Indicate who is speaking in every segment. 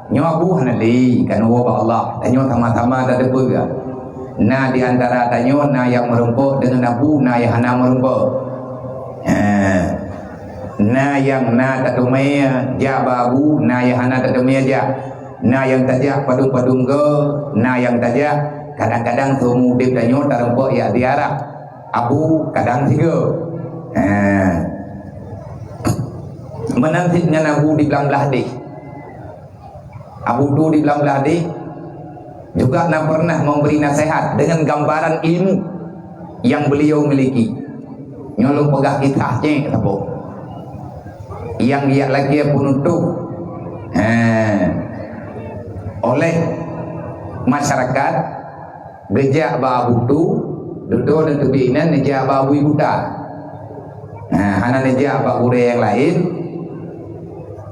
Speaker 1: nyo abu hanali kan wa Allah tanyo sama-sama ada debuga na di antara tanyo na yang merumpuk dengan abu na yang hana merumpuk na yang na tatumaya ja babu na yang hana tatumaya ja na yang tajak padung-padung ke na yang tajak kadang-kadang semua dip tanyo tarumpuk ya diarah abu kadang tiga menanti dengan abu di belah deh Abu Tu di belah deh juga nak pernah memberi nasihat dengan gambaran ilmu yang beliau miliki. Nyolong pegah kita cek tapo. Yang dia lagi penutup oleh masyarakat gejak Abu Tu duduk dan kebinan gejak Abu Buta. Hana gejak Abu Gure yang lain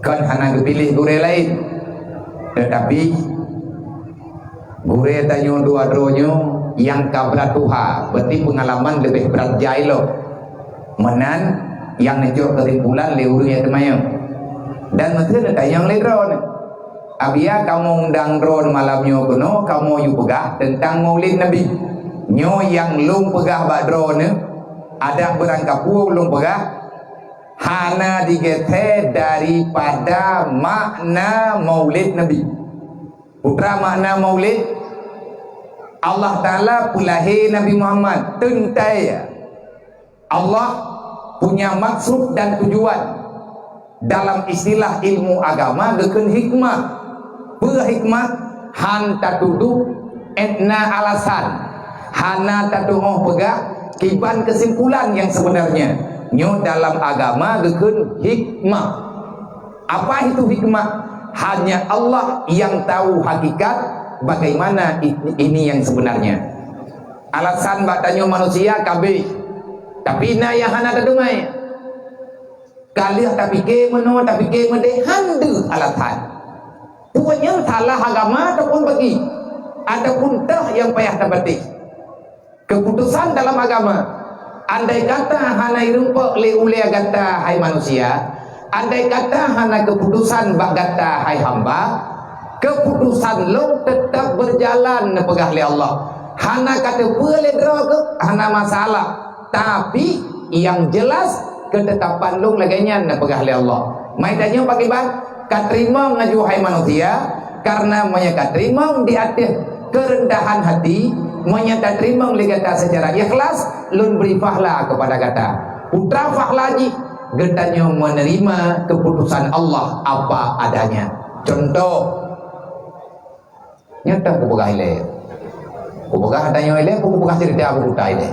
Speaker 1: kan hana kepilih Gure lain. Tetapi Gure tanyo dua dronyo yang kabrat tuha berarti pengalaman lebih berat jailo menan yang nejok kesimpulan leurnya temayo dan mungkin tayang le drone abia kamu undang drone malamnya kuno kamu yu pegah tentang maulid nabi nyo yang lung pegah ba drone ada berangkapu lung pegah hana digete daripada makna maulid Nabi. Putra makna maulid Allah Ta'ala pulahi Nabi Muhammad tentai Allah punya maksud dan tujuan dalam istilah ilmu agama geken hikmah berhikmah han tatudu etna alasan hana tatuoh pegah kiban kesimpulan yang sebenarnya nyo dalam agama geken hikmah. Apa itu hikmah? Hanya Allah yang tahu hakikat bagaimana ini yang sebenarnya. Alasan batanya manusia kabeh tapi na yang hana tadumai kaliah tapi ke meno tapi ke mede handu alasan punya salah agama ataupun bagi ataupun tah yang payah tabati keputusan dalam agama. Andai kata hana irumpa le ule gata hai manusia, andai kata hana keputusan bak gata hai hamba, keputusan lo tetap berjalan nepegah le Allah. Hana kata boleh draw ke hana masalah, tapi yang jelas ketetapan lo laganya nepegah le Allah. Mai tanya pakai bang, katrima ngaju hai manusia karena menyata terima di atas kerendahan hati menyata terima legata secara ikhlas lun beri fahla kepada kata putra fahlaji getanya menerima keputusan Allah apa adanya. Contoh nyata kubegah ile kubegah adanya ile kubegah cerita aku putra ile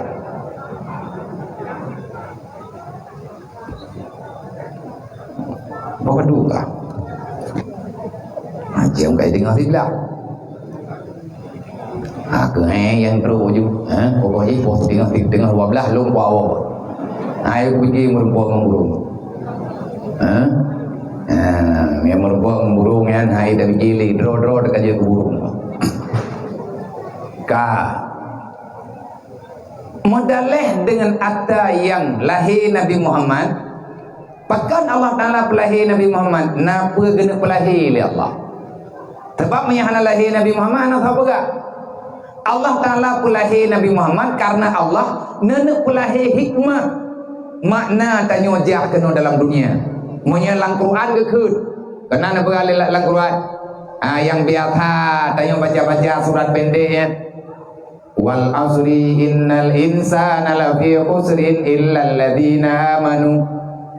Speaker 1: bawa dua macam kayak dengar hilang aku yang terus je pokoknya pos tengah 12 long bawa ayo pergi merumpang burung yang merumpang burung kan hai dari gili draw dekat je burung ka modaleh dengan atta yang lahir Nabi Muhammad pakan Allah Ta'ala pelahir Nabi Muhammad napa kena pelahir oleh Allah sebab menyahana lahir Nabi Muhammad anak apa gak Allah Ta'ala pulahi Nabi Muhammad karena Allah nenek pulahi hikmah makna tanya jah kena dalam dunia menyelang Quran ke kud kena nak beralih lang Quran yang biasa tanya baca-baca surat pendek ya wal asri innal insana lafi khusrin illa alladhina amanu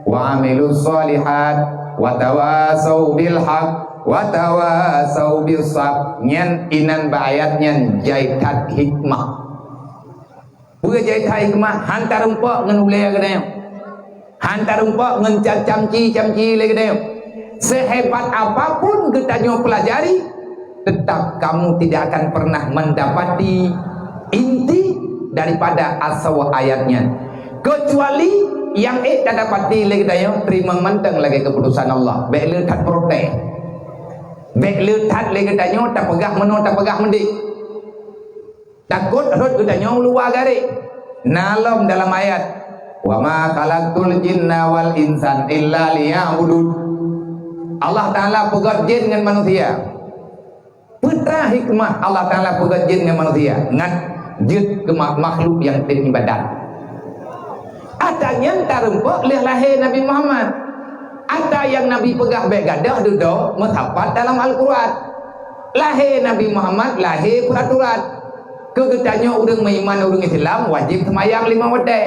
Speaker 1: wa amilus solihat wa tawasau bil haq watawasau bisab nyen inan bayat nyen jaitat hikmah bukan jaitat hikmah hantar rumpok ngan ulea kedai hantar rumpok ngan camci le kedai sehebat apapun kita nyo pelajari tetap kamu tidak akan pernah mendapati inti daripada asal ayatnya kecuali yang tak dapati le kedai terima menteng lagi keputusan Allah baik le tak protes baik letat le katanya tak pegah meno tak pegah mendik takut rot katanya luar garik nalom dalam ayat wa ma khalaqtul jinna wal insan illa liya'budun Allah Ta'ala pegat jin dengan manusia. Putra hikmah Allah Ta'ala pegat jin dengan manusia. Ngan jin ke makhluk yang beribadat. Ada yang terempuk oleh lahir Nabi Muhammad. Ada yang Nabi pegah begadah duduk mutapat dalam Al-Quran. Lahir Nabi Muhammad, lahir peraturan. Kegetanya orang beriman, orang Islam wajib semayang 5 waktu.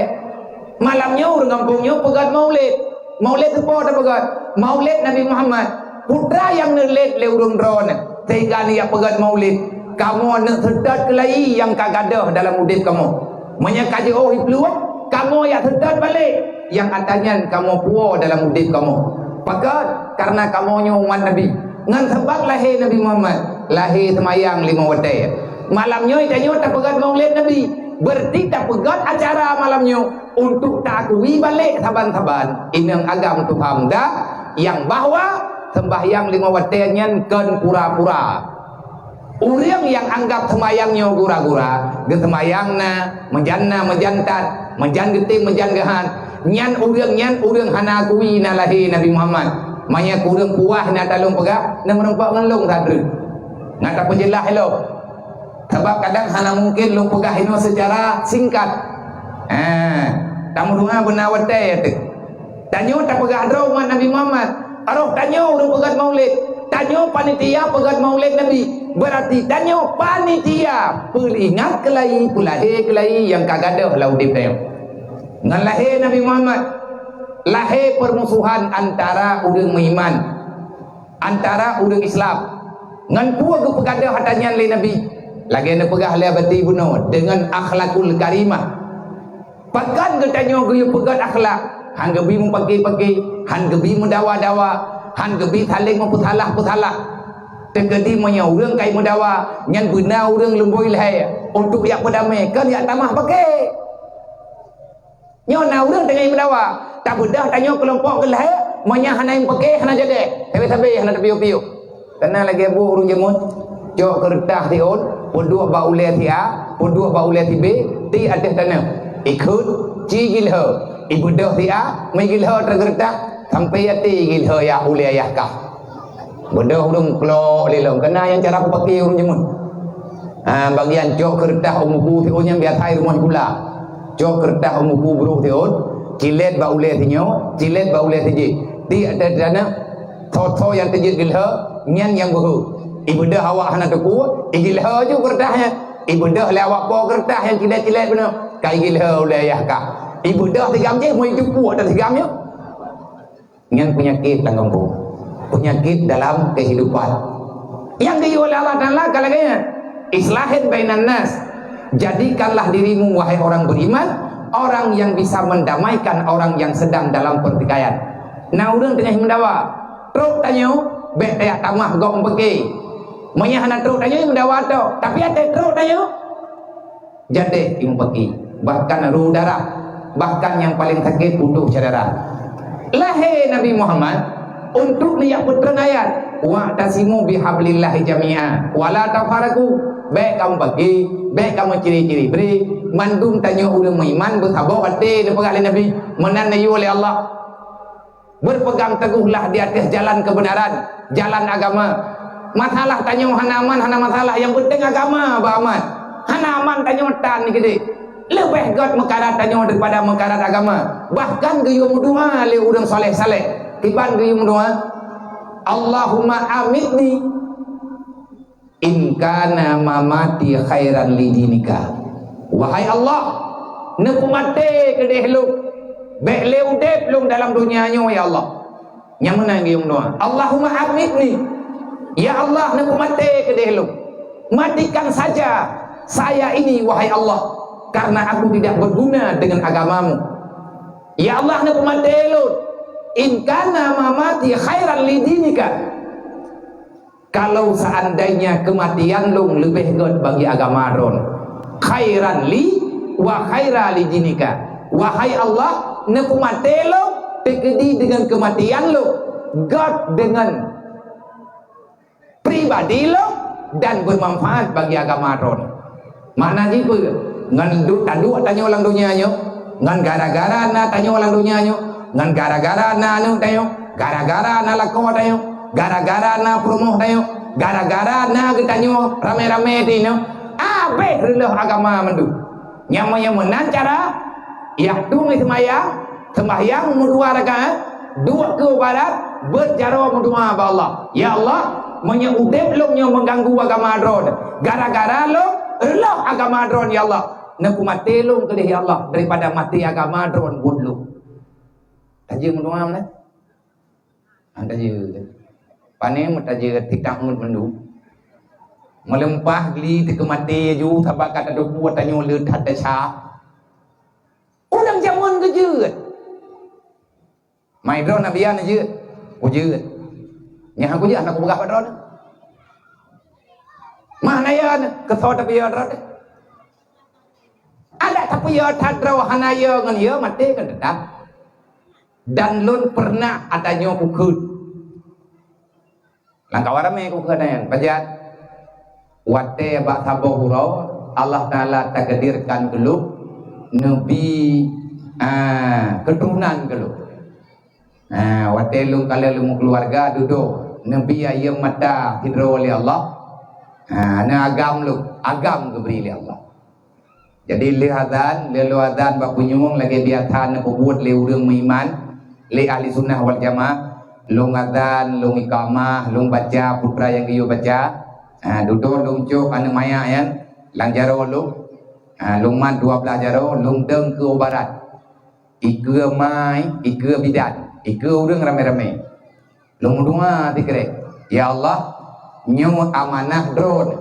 Speaker 1: Malamnya orang kampungnya pegat maulid. Maulid apa tak pegat? Maulid Nabi Muhammad. Putra yang nelit le urung drone. Sehingga ni yang pegat maulid. Kamu nak sedar kelai yang kagadah dalam udip kamu. Menyakaji oh peluang. Kamu yang sedar balik. Yang katanya kamu puas dalam udip kamu. Pegat karena kamu umat Nabi. Ngan sebab lahir Nabi Muhammad. Lahir semayang 5 waktu. Malamnya itanya tak pegat maulid Nabi. Berarti tak pegat acara malamnya untuk tak akui balik saban-saban. Ini yang agam tu faham dah. Yang bahwa sembahyang 5 waktunya kan pura-pura. Orang yang anggap semayangnya gura-gura, gesemayang na, menjantat, menjan getim, menjan gehan. Nyan orang hana akui na lahir Nabi Muhammad. Maya kurang puah na talung pegak, na merempak ngelung sadru. Ngata penjelah hello. Sebab kadang hana mungkin lu pegah ini secara singkat. Tamu dunga benar watai tu. Tanyo tak pegah draw umat Nabi Muhammad. Arok tanyo urung pegat maulid. Tanyo panitia pegat maulid Nabi. Berarti tanyo panitia peringat kelai pulahir kelai yang kagadah laudip tayo. Ngan lahir Nabi Muhammad. Lahir permusuhan antara urang beriman, antara urang Islam. Ngan puak ke pegadah hatanya le Nabi. Lagi nak pegah le bati bunuh dengan akhlakul karimah. Pakan ketanya guyu pegat akhlak. Han gebi mu pagi-pagi, han gebi mu dawa-dawa, han gebi saling mempusalah-pusalah. Tegedi monya urang kai mu dawa, nyan beuna urang lemboi lahir untuk yak pedamai kan yak tamah pakai. Nyona urang tengah mu dawa, tak bedah tanya kelompok ke lahir, monya hanai pakai hana jadi. Tapi hana piu-piu. Karena lagi bu urang jemut, jok kertas dion, pondok ba ulai ti A, pondok ba ulai ti B, ti atas tanah. Ikut cigil he. Ibu dah ti A, mai gil he tergertak sampai ati gil he ya ulai ayah kah. Bodoh urang klo lelong kena yang cara pakai urang jemut. Bagian jok kertas umuku ti on yang biasa rumah gula. Jok kertas umuku bro ti on, cilet ba ulai ti nyo, cilet ba ulai ti je. Ti atas tanah tho yang tejit gil he, nyan yang behu. Ibu dah awak hana teku, igil he je kertasnya. Ibu dah lewat po kertas yang cilet-cilet benar. Kai gil he oleh ayah kah. Ibu dah tigam je mau cupu ada tigamnya. Ngan penyakit dalam kampung. Penyakit dalam kehidupan. Yang diu oleh Allah Taala kalaganya islahin bainan nas. Jadikanlah dirimu wahai orang beriman, orang yang bisa mendamaikan orang yang sedang dalam pertikaian. Nah urang tengah mendawa. Truk tanyo, bek tayak tamah gok pergi. Monya hana truk tanyo mendawa tu. Tapi ada truk tanyo. Jadi imu pergi. Bahkan ru darah. Bahkan yang paling sakit putus darah. Lahir Nabi Muhammad untuk lihat putra ayat. Wa tasimu bihablillahi jami'a. Wala tafaraku. Baik kamu pergi, baik kamu ciri-ciri beri. Mandum tanya urang beriman bersabar hati depan Nabi. Menandai oleh Allah. Berpegang teguhlah di atas jalan kebenaran, jalan agama. Masalah tanya hanaman, hana masalah yang penting agama, Bahaman. Hanaman tanya tan ni gede. Lebih god mekarat tanya daripada mekarat agama. Bahkan gayung doa le urang saleh-saleh. Tiban gayung doa, Allahumma amitni in kana mamati khairan li dinika. Wahai Allah, neku mate kedeh lu. Baik leudep belum dalam dunianya ya Allah. Yang mana gayung doa? Allahumma amitni. Ya Allah, neku mate kedeh lu. Matikan saja saya ini wahai Allah. Karena aku tidak berguna dengan agamamu. Ya Allah, neku mate lu. In kana mamati khairan li dinika. Kalau seandainya kematian lu lebih good bagi agama ron. Khairan li wa khaira li dinika. Wahai Allah, neku mate lu tekedi dengan kematian lu, God dengan pribadi lu dan bermanfaat bagi agama ron. Makna gitu ngan tadu tanya ulang dunianya, ngan gara-gara na tanya ulang dunianya, ngan gara-gara na anu tanya, gara-gara na lakon tanya, gara-gara na promoh tayo, gara-gara na kita nyo rame-rame tino, abe relah agama mendu. Nyamanya menan cara, ya tu semaya, sembahyang mudua rakaat, dua ke barat, berjaro mudua ba Allah. Ya Allah, menyudep lo nyo mengganggu agama drone. Gara-gara lo relah agama drone ya Allah. Naku mati lo ke ya Allah daripada mati agama drone buat lo. Taji mudua mana? Anda je. Panen mutaje tidak mendu. Melempah geli ke mati ju tabak kata do buat tanyo le tat sha. Ulang jamun ke je. Mai drone nabian je. Ku je. Nya aku je anak begah drone. Mana ya ke so tapi ya drone. Ada tapi ya tat draw hanaya ngan ya mati kan tetap. Dan lun pernah adanya kukut. Langkah warame kukutan pajat. Wate bak saboh hurau Allah Ta'ala takdirkan dulu Nabi keturunan dulu. Wate lu kalau lu keluarga duduk Nabi ayam mata hidro oleh Allah. Na agam lu agam keberi oleh Allah. Jadi lihadan lelu adan bak punyung lagi biatan na buat le urang iman le ahli sunnah wal jamaah long adan long iqamah long baca putra yang dia baca duduk long cuk anu maya yan lang jaro long man 12 jaro long deng ke barat ikeu mai ikeu bidan ikeu urang rame-rame long doa dikere ya Allah nyu amanah drone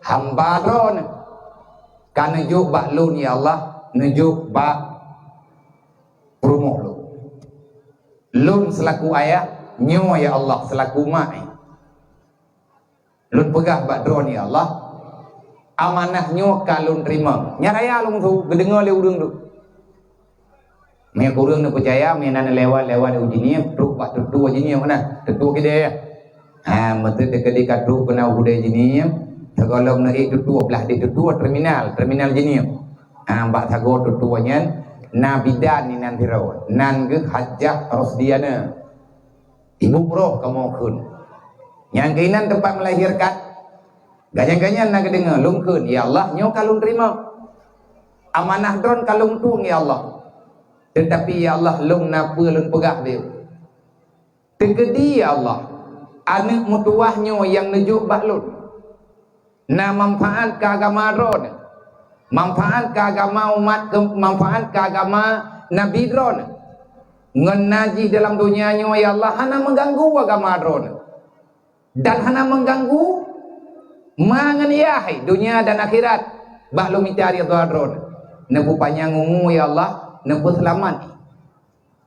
Speaker 1: hamba drone kan nujuk bak lun ya Allah nujuk bak promoh lu lun selaku ayah nyu ya Allah selaku mak lun pegah bak drone ya Allah amanah nyu kalun terima nyaraya lung tu gedengar le urang tu me urang na percaya me nan lewat uji ni truk bak tu uji ni mana tu gede mete dekedi kadu kena budaya jini Tagalog na itu belah di itu terminal jini bak tago tuanya na bidan ni nanti raw nan ge hajjah rosdiana ibu roh kamu kun yang kainan tempat melahirkan ganyan-ganyan na gedenga lungkeun ya Allah nyo kalung terima amanah drone kalung tung ya Allah tetapi ya Allah lung napa lung pegah dia tegedi ya Allah anak mutuahnya yang nujuk baklun na manfaat ke agama drone manfaat ke agama umat manfaat ke agama Nabi drone ngan naji dalam dunianya ya Allah hana mengganggu agama drone dan hana mengganggu menganiahi dunia dan akhirat baklum mencari drone nebu panjang umur ya Allah nebu selamat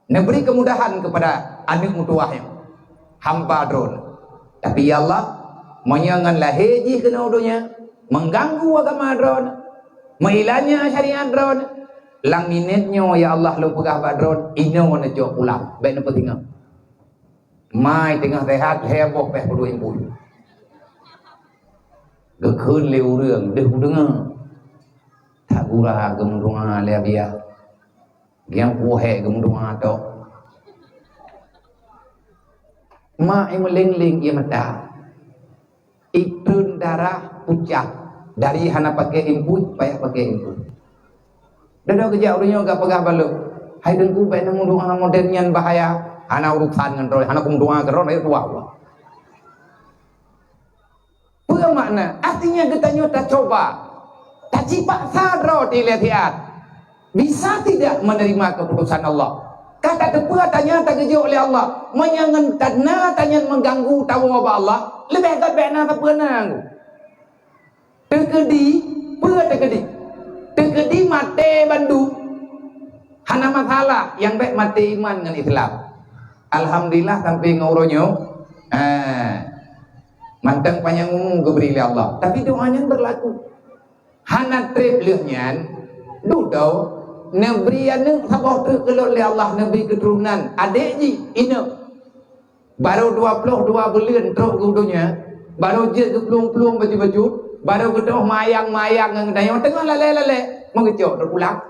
Speaker 1: neberi kemudahan kepada anak mutuahnya hamba drone tapi ya Allah menyanganlah heji kena udunya mengganggu agama drone menghilangnya syariat drone lang minitnya ya Allah lu pegah badron ino na jo pulang baik na petinga mai tengah rehat heboh peh puluh impul gekun le urang deh dengar tak gurah gemdunga le bia yang puhe gemdunga to mai melengling ia mata itun darah pucat dari hana pakai input payah pakai input dah kerja urangnya gak pegah balu hai dengku baik nemu doa modernnya bahaya hana urusan dengan roh hana kum doa ke roh itu tua apa makna artinya kita tak coba tak cipaksa roh dilihat bisa tidak menerima keputusan Allah kata tepat tanya tak kerja oleh Allah menyangan tadna tanya mengganggu tahu apa Allah lebih tak benar tak pernah terkedi mati bandu hana masalah yang baik mati iman dengan Islam alhamdulillah sampai ngauronyo mantang panjang umum keberi oleh Allah tapi doanya berlaku hana trip lehnya dudau nebrian sabah terkelok oleh Allah nebri keturunan adik ji ina baru 22 bulan teruk gudunya baru je pelung-pelung baju-baju baru gedung mayang-mayang yang dayang tengah lale-lale mengejok terpulang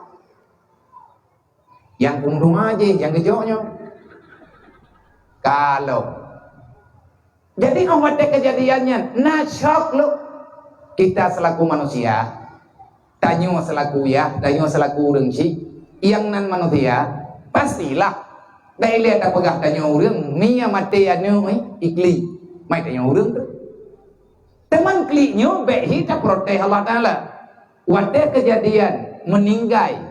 Speaker 1: yang kumdung aja yang gejoknya kalau Jadi awak kejadiannya nasyok lu. Kita selaku manusia, tanyo selaku ya, tanyo selaku rengsi, yang nan manusia pastilah đây lihat apa gak tanyo urang mia mati anu ikli mai tanyo urang tu teman klinyo behi ta protes Allah Taala wate kejadian meninggai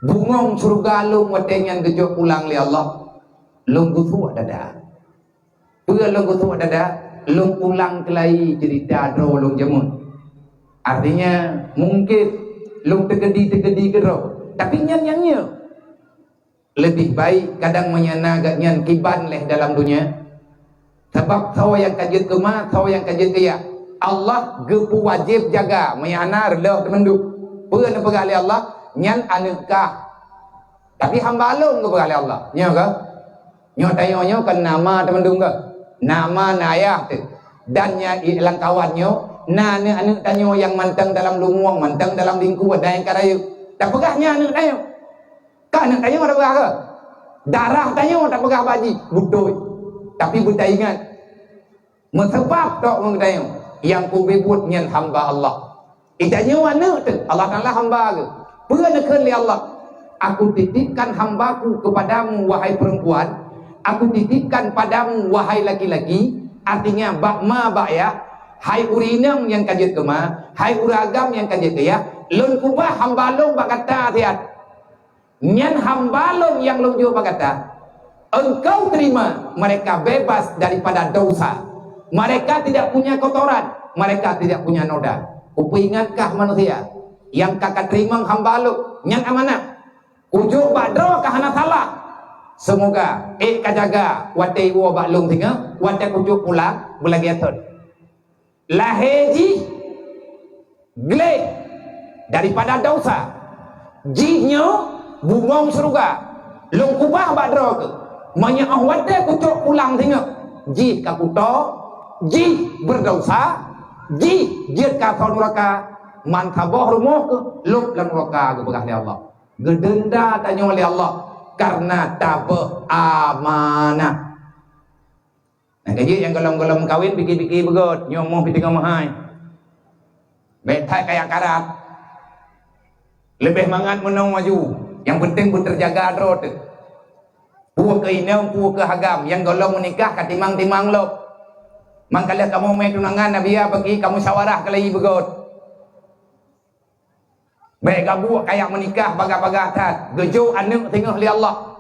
Speaker 1: bungong surga lu wate nyan gejo pulang li Allah lung gutu dada pura lung gutu dada lung pulang kelai cerita dro lung jamun artinya mungkin lung tegedi kero tapi nyan lebih baik kadang menyenaga nyan kiban leh dalam dunia sebab tahu yang kajet kema tahu yang kajet kaya Allah gepu wajib jaga menyana redah temenduk pura na pegali Allah nyan anukah tapi hamba lung ke pegali Allah nyo ke nyo tayo kan nama temendung ke nama nayah tu dan nya ilang kawannya na anu tanyo yang mantang dalam lumuang mantang dalam lingku ada yang karayu tak pegahnya anu tayo kan anu tayo ada pegah ke darah tayo tak pegah baji budoi tapi buta ingat mesebab tok mung tayo yang ku bebut nyan hamba Allah itanyo anu tu Allah Taala hamba ke pura nak li Allah aku titipkan hambaku kepadamu wahai perempuan aku titipkan padamu wahai laki-laki artinya bakma bakya hai urinang yang kajet kema hai uragam yang kajet ya lun kubah hamba long bakata tiat nyan hamba long yang long jo bakata engkau terima mereka bebas daripada dosa mereka tidak punya kotoran mereka tidak punya noda kupingatkah manusia yang kakak terima hamba long nyan amanah ujuk badro kahana salah semoga kajaga wate wo baklung tinga wate ujuk pulang bulagi atur laheji gle daripada dosa jihnya bungong surga long kubah badro ke manya ahwate kucuk pulang tengok jih kakuto jih berdosa jih jir ka neraka mantaboh rumah ke lup lan neraka ke begah Allah gedenda tanya oleh Allah karena tabah amanah. Nah, gaji yang golong-golong kawin pikir-pikir begot, nyomoh piting mahai. Betai kayak karat. Lebih mangat menang maju. Yang penting pun terjaga drot. Puak ke inau, puak ke hagam. Yang golong menikah katimang-timang lo. Mangkala kamu main tunangan Nabi ya bagi kamu syawarah kelai begot. Baik gabu kayak menikah bagah-bagah tat. Gejo anu tengah li Allah.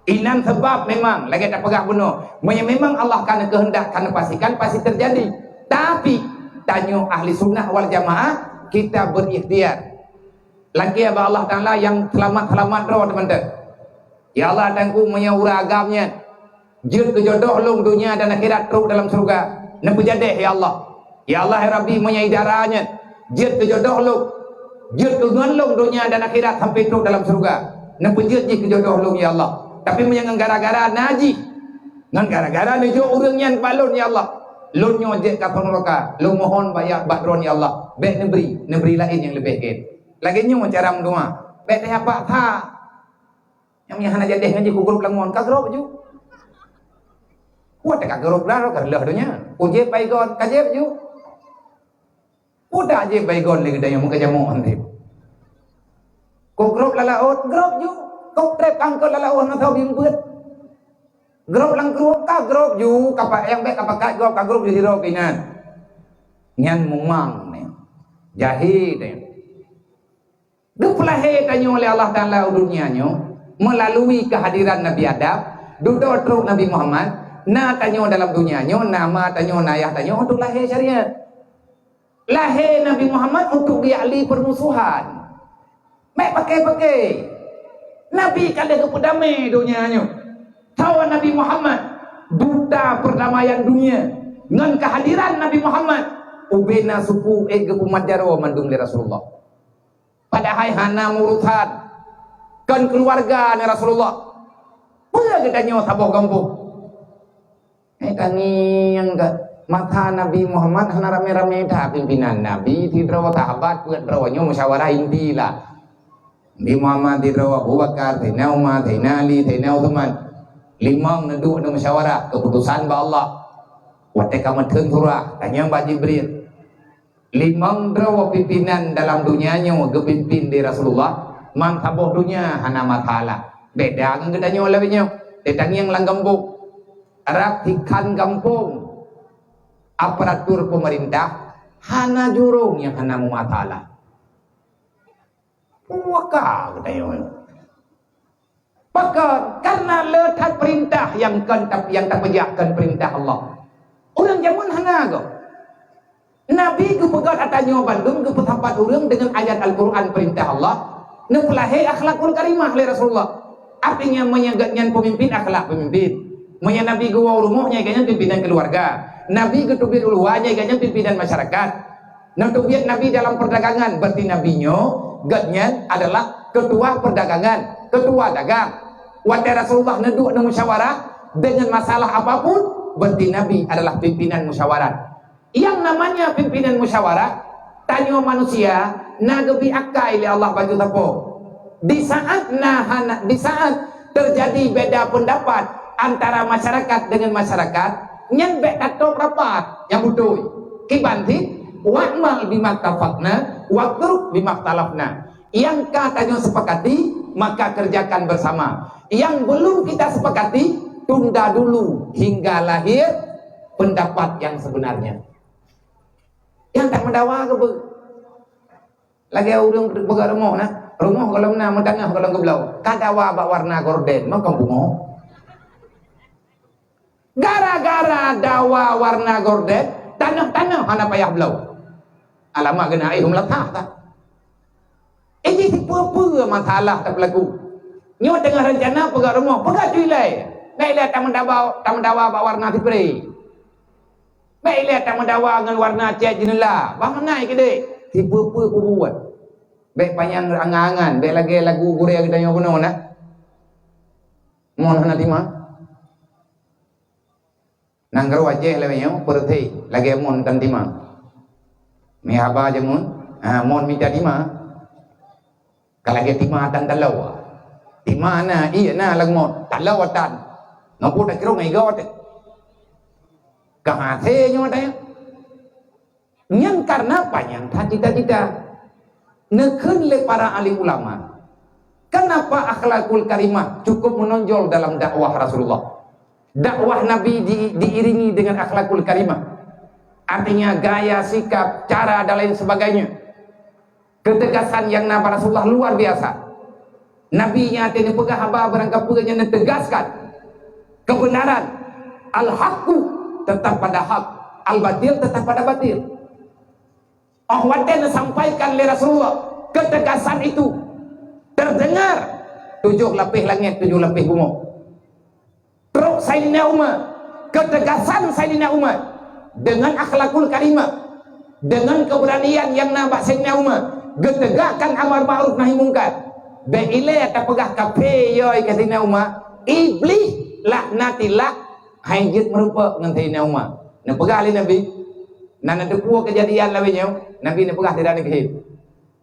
Speaker 1: Inan sebab memang lagi tak pegah bunuh. Memang Allah karena kehendak karena pastikan pasti terjadi. Tapi tanya ahli sunnah wal jamaah kita berikhtiar. Lagi apa Allah Taala yang selamat roh teman-teman. Ya Allah tangku menyawura agamnya. Jut kejodoh long dunia dan akhirat teruk dalam surga. Nampu jadeh ya Allah. Ya Allah ya Rabbi menyaidaranya. Jut kejodoh long. Jut kegungan long dunia dan akhirat sampai teruk dalam surga. Nampu jut kejodoh long ya Allah. Tapi menyang gara-gara naji. Ngan gara-gara nejo urangnya balon ya Allah. Lun nyojek ka neraka. Lu mohon bayak bakron ya Allah. Baik negeri lain yang lebih baik. Lagi nyu cara mendoa. Baik teh apa tha. Yang nyahana jadeh ngaji ku grup langon ka grup ju. Kuat ka grup la ka leh donya. Uje baigon ka jeb ju. Udah je baigon lagi dayo muka jamu ante. Ku grup lalaot grup ju. Kau trep angkot lalawan atau bimbut grup lang grup ka grup ju kapak yang baik kapak grup ka grup ju hiro kinan nyan mumang ne jahid ne duplah he tanyo oleh Allah Taala dunia nyo melalui kehadiran Nabi Adam duduk teruk Nabi Muhammad na tanyo dalam dunia nyo nama tanyo nayah tanyo untuk lahir syariat lahir Nabi Muhammad untuk diahli permusuhan mek pakai Nabi kali kepedamai dunianya. Tahu Nabi Muhammad duta perdamaian dunia. Dengan kehadiran Nabi Muhammad ubena suku gepumat jaro mandung li Rasulullah. Padahal hana murutan kan keluarga ni Rasulullah. Pula gedanya saboh gampung. Tani yang mata Nabi Muhammad hana rame-rame dah pimpinan Nabi tidro sahabat buat rawanya musyawarah intilah. Nabi Muhammad di rawa Abu Bakar, Sayyidina Umar, Sayyidina Ali, Sayyidina Uthman. Limang neduk na musyawarah keputusan ba Allah. Wate kamu tentura tanya Mbak Jibril. Limang drawa pimpinan dalam dunianya gepimpin di Rasulullah. Mang tabuh dunia hana matala. Beda dengan gedanya olehnya. Tetang yang lang gambung. Rapikan kampung. Aparatur pemerintah hana jurung yang hana matala. Waka gedanya. Maka karena letak perintah yang tak pejahkan perintah Allah. Orang zaman hana go. Nabi ku pegat atanya Bandung ku petampat orang dengan ayat Al-Quran perintah Allah. Nepelahe akhlakul karimah oleh Rasulullah. Artinya menyagatnya pemimpin akhlak pemimpin. Menya Nabi ku wau rumahnya kayaknya pimpinan keluarga. Nabi ku tubir uluannya kayaknya pimpinan masyarakat. Tubir Nabi dalam perdagangan berarti nabinya gatnya adalah ketua perdagangan, ketua dagang. Wahai Rasulullah neduk dan musyawarah dengan masalah apapun, berarti Nabi adalah pimpinan musyawarah. Yang namanya pimpinan musyawarah, tanya manusia, nagebi akai li Allah baju tapo. Di saat terjadi beda pendapat antara masyarakat dengan masyarakat, nyen bek tato rapat yang betul. Kibanti wa'mal bimattafaqna waqrub bimaktalafna. Yang katanya sepakati, maka kerjakan bersama. Yang belum kita sepakati, tunda dulu hingga lahir pendapat yang sebenarnya. Yang tak mendawa ke lagi orang begar rumah nah. Rumah kalau na mentangah kalau geblau. Kadawa bak warna gorden, mau kampung. Gara-gara dawa warna gorden, tanah-tanah hana payah belau. Alamak kena air meletah tak. Jadi apa-apa masalah tak berlaku. Nyo tengah rencana pegang rumah, pegang cuilai. Baiklah tak mendawa bak warna tipri. Baiklah tak mendawa dengan warna cat jenela. Bang naik ke dek. Tipe-tipe aku buat. Baik panjang angan-angan, baik lagi lagu Korea kita yang benar nak. Mohon hana timah. Nanggar wajah lewanya perti lagi mohon kan timah. Mi apa aja mohon? Mohon minta timah. Kalau lagi timah tan talau. Timah na iya na lang mo talau tan. Ngapu tak kira ngai got. Kahase nyo tanya. Yang karena panjang cita-cita. Nekun le para alim ulama. Kenapa akhlakul karimah cukup menonjol dalam dakwah Rasulullah? Dakwah Nabi diiringi dengan akhlakul karimah. Artinya gaya, sikap, cara dan lain sebagainya. Ketegasan yang Nabi Rasulullah luar biasa. Nabi-nya tini pegah haba berangkapnya tegaskan kebenaran. Al-haqqu tetap pada hak, al-batil tetap pada batil. Ahwaten sampaikan oleh Rasulullah ketegasan itu terdengar 7 lapis langit 7 lapis bumi. Terus Sayyidina Umar, ketegasan Sayyidina Umar dengan akhlakul karimah, dengan keberanian yang nampak Sayyidina Umar getegakkan amar ma'ruf nahi mungkar. Beile tak pegah kafe yoi Sayyidina Umar, iblis laknatillah hajit merupa dengan Sayyidina Umar. Nak pegah oleh Nabi. Nan ada dua kejadian lainnya, Nabi ni pegah tidak nak hib.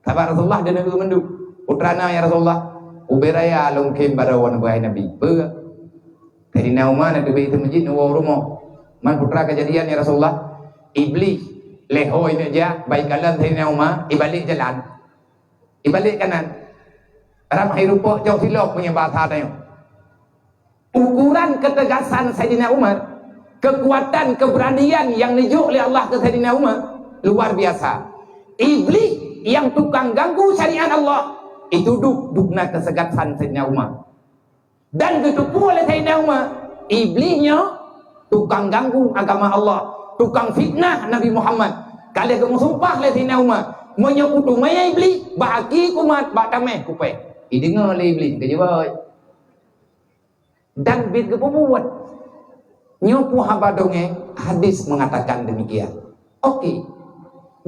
Speaker 1: Sahabat Rasulullah dan Nabi mendu. Putrana ya Rasulullah, uberaya longkem barawan bahai Nabi. Pegah. Sayyidina Umar nak dubai itu masjid nuwa rumah. Man putra kejadian ya Rasulullah, iblis lehoi ni aja baik kalan Sayyidina Umar, ibalik jalan. Ibalik kanan. Ramai rupa jauh silap punya bahasa tanya. Ukuran ketegasan Sayyidina Umar, kekuatan keberanian yang dijuk oleh Allah ke Sayyidina Umar luar biasa. Iblis yang tukang ganggu syariat Allah itu dukna kesegatan Sayyidina Umar. Dan ditupu oleh Sayyidina Umar, iblisnya tukang ganggu agama Allah, tukang fitnah Nabi Muhammad. Kalau kamu sumpah oleh Sayyidina Umar, menyekutu maya iblis, bahagi kumat bak tameh kupe. Dengar oleh iblis kerja baik. Dan bid kebuat nyopu haba dongeng hadis mengatakan demikian. Okey.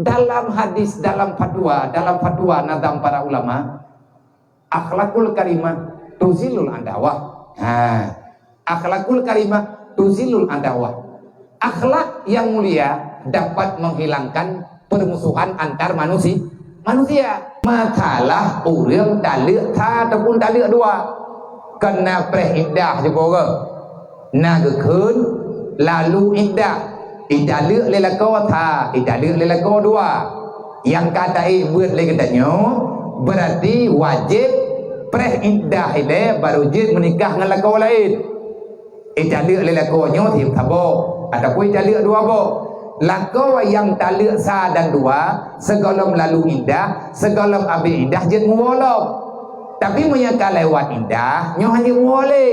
Speaker 1: Dalam hadis, dalam fatwa nazam para ulama, akhlakul karimah tuzilul andawah. Akhlakul karimah tuzilul andawah. Akhlak yang mulia dapat menghilangkan permusuhan antar manusia. Masalah orang tak lek ta ataupun tak lek dua. Kena preh indah juga ke? na gekun lalu iddah lek le lako tha iddah lek le lako dua yang kata buat le katanya berarti wajib preh iddah ile baru jid menikah dengan lako lain iddah lek le lako nyo thì thabo ataupun iddah lek dua bo lako yang talak sah dan dua segala lalu iddah segala habis iddah jid muwalab tapi menyangka lewat iddah nyo hanya boleh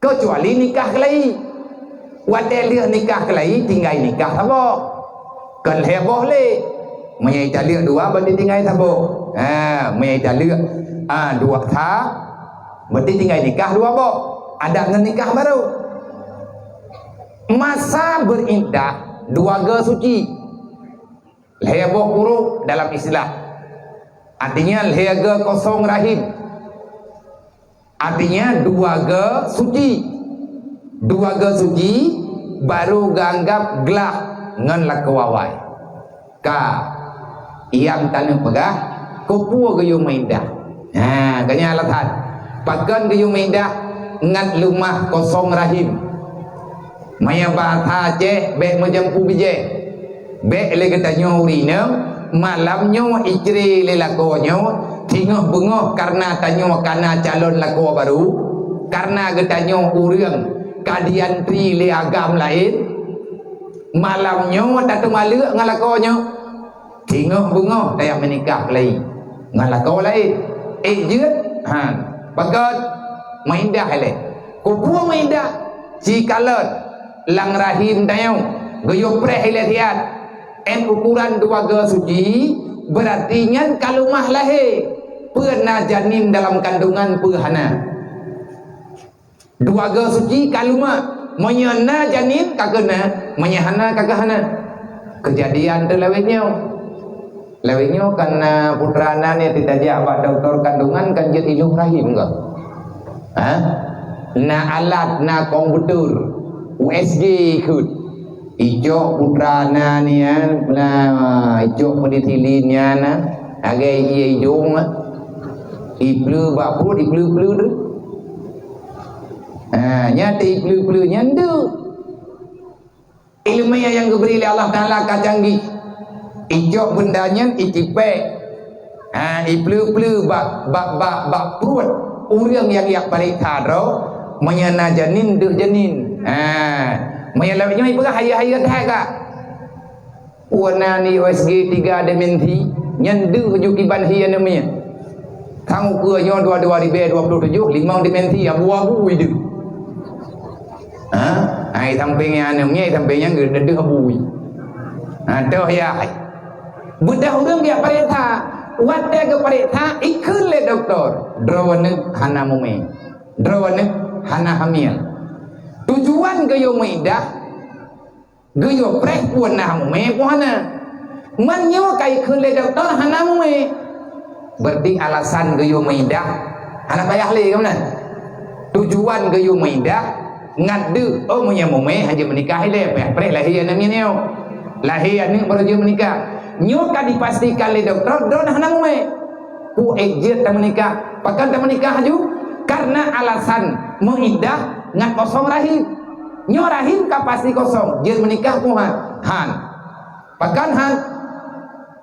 Speaker 1: kecuali nikah kelai wadai lihat nikah kelai tinggal nikah thabo kan heboh le menyai talak dua berarti tinggal thabo menyai talak dua tha berarti tinggal nikah dua bo ada dengan nikah baru masa beriddah dua ge suci heboh buruk dalam istilah artinya ge kosong rahim artinya dua ge suci baru ganggap gelap ngan lakawai ka yang tanam pegah kupu ge yung maindah kanya alatan pakan ge yung maindah ngan lumah kosong rahim maya batha je be macam pu bije be le katanya urina malamnya istri le lakonyo tingah bengah karena tanya karena calon lako baru karena katanya urang kadian tri le agam lain malamnya datang maluk ngan lakonyo tingah bengah tayak menikah lain ngan lako lain jeut pakat maindah le kupu maindah si kalon lang rahim dayong goyo preh ile tiat en ukuran dua ge suci berarti nyan kalumah lahir pernah janin dalam kandungan perhana dua ge suci kalumah menyana janin kagena menyahana kagahana kejadian tu lewetnya karena putrana ni tidak jawab doktor kandungan kan jadi iluh rahim ke na alat na komputer USG ikut ijo putrana ni na ijo penitilinnya na agai ia ijong iplu bapur iplu tu nyata iplu nyandu ilmu yang diberi oleh Allah Taala canggih ijo bendanya itipe iplu bak perut orang yang paling tharo menyana janin deh janin menyalahnya ibu kan hayat kak warna ni USG 3 dimensi nyandu kejukiban hiya namanya kamu kuanya 22 5 dimensi ya buah itu ai sampingnya namanya sampingnya gede bui doh ya budak orang dia pareta wadah ke pareta ikut le doktor drawane hana mume drawane hana hamil tujuan gayo maidah gayo preh puan na mume puana manyo kai khun le doktor hana mume berarti alasan gayo maidah anak payah le kamna tujuan gayo maidah ngadu munya mume haja menikah le preh lahir namanya lahir ni baru dia menikah nyoka dipastikan le doktor don hana mume ku ejit tak menikah pakan tak menikah haju karena alasan mengiddah ngan kosong rahim nyo rahim kapasti kosong dia menikah Tuhan pakan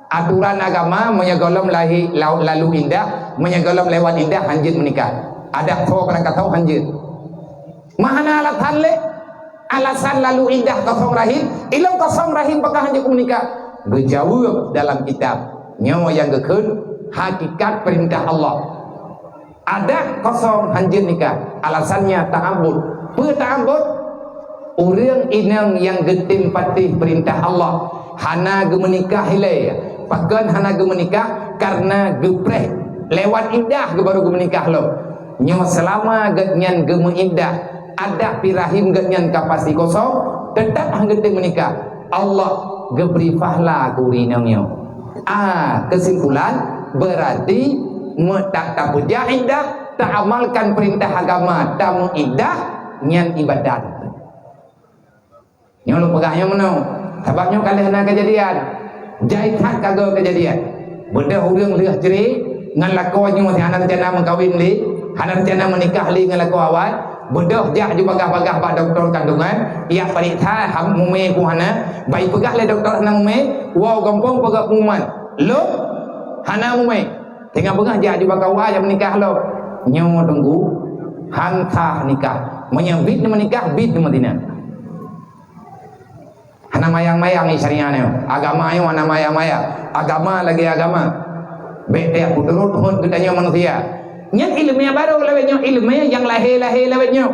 Speaker 1: aturan agama menyegolom lalu indah menyegolom lewat indah hanjit menikah ada tahu orang kata hanjit mahana alasan lalu indah kosong rahim ilang kosong rahim pakai hanjit menikah berjawab dalam kitab nyawa yang gekun hakikat perintah Allah ada kosong hanjit nikah alasannya ta'abbud ta'abbud orang inang yang getim patih perintah Allah hana ge menikah hilai pakan hana ge menikah karena gepreh lewat indah ge baru ge menikah lo nyo selama genyan ge meindah ada pirahim genyan kapasi kosong tetap hang getim menikah Allah ge beri pahala ku rinangnya kesimpulan berarti tak puja indah tak amalkan perintah agama tak mengidah nyan ibadat nyolo pegahnya menau sebabnya kali hana kejadian jahit hak kagak kejadian benda orang lihat jeri ngan lakonnya masih hana rencana mengkawin li hana rencana menikah li ngan lako awal bedah jak ju bagah-bagah ba doktor kandungan ia periksa ham mume ku hana bai pegah le doktor hana mume wow gampang pegah pengumuman lo hana mume tengah pegah jak ju bagah wa yang menikah lo nyo tunggu hantah nikah menyambit menikah bid di Madinah hana mayang-mayang syariahnya agama ayo hana mayang-mayang agama lagi agama bete aku turut hon ketanya manusia yang ilmiah baru lewatnya ilmiah yang lahir-lahir lewatnya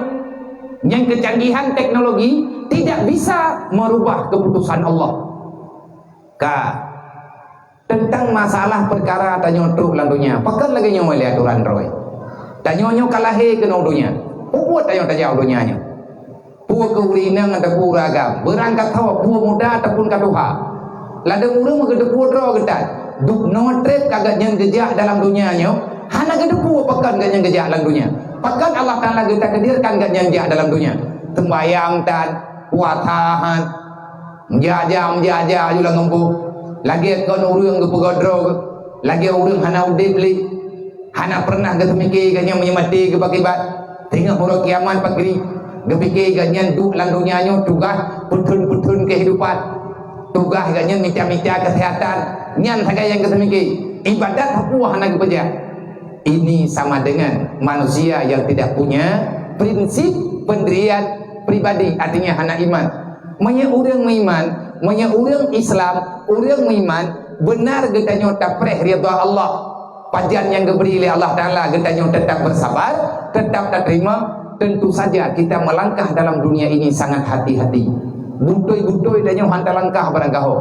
Speaker 1: yang kecanggihan teknologi tidak bisa merubah keputusan Allah tentang masalah perkara tanya truk landunya pakai lagi nyawa lihat aturan roy tanya nyawa kalahir ke dunia buat tanya tajau dunianya puak keurinang atau puragam berangkat tahu puak muda ataupun kaduha ladang urang magede puadro getat duk notrep kagak yang gejak dalam dunianya hana gede puak pakan gak yang gejak dalam dunia pakan Allah Ta'ala kita kedirkan gak yang gejak dalam dunia tembayang tan puatahan menjajah juga ngempuk lagi kon urang ke pegodro lagi urang hana udibli hana pernah ke semiki gak yang menyemati ke bakibat tengah huruf kiamat pagri gepikir ganyan duk lang dunianya tugas putun-putun kehidupan tugas ganyan minta-minta kesehatan nyan saja yang kesemiki ibadat hapuah hana kepeja ini sama dengan manusia yang tidak punya prinsip pendirian pribadi artinya hana iman manya urang meiman manya urang Islam urang meiman benar getanya tapreh ridha Allah pajan yang diberi oleh Allah Ta'ala getanya tetap bersabar tetap terima tentu saja kita melangkah dalam dunia ini sangat hati-hati butoi-butoi danyo hantar langkah barangkaho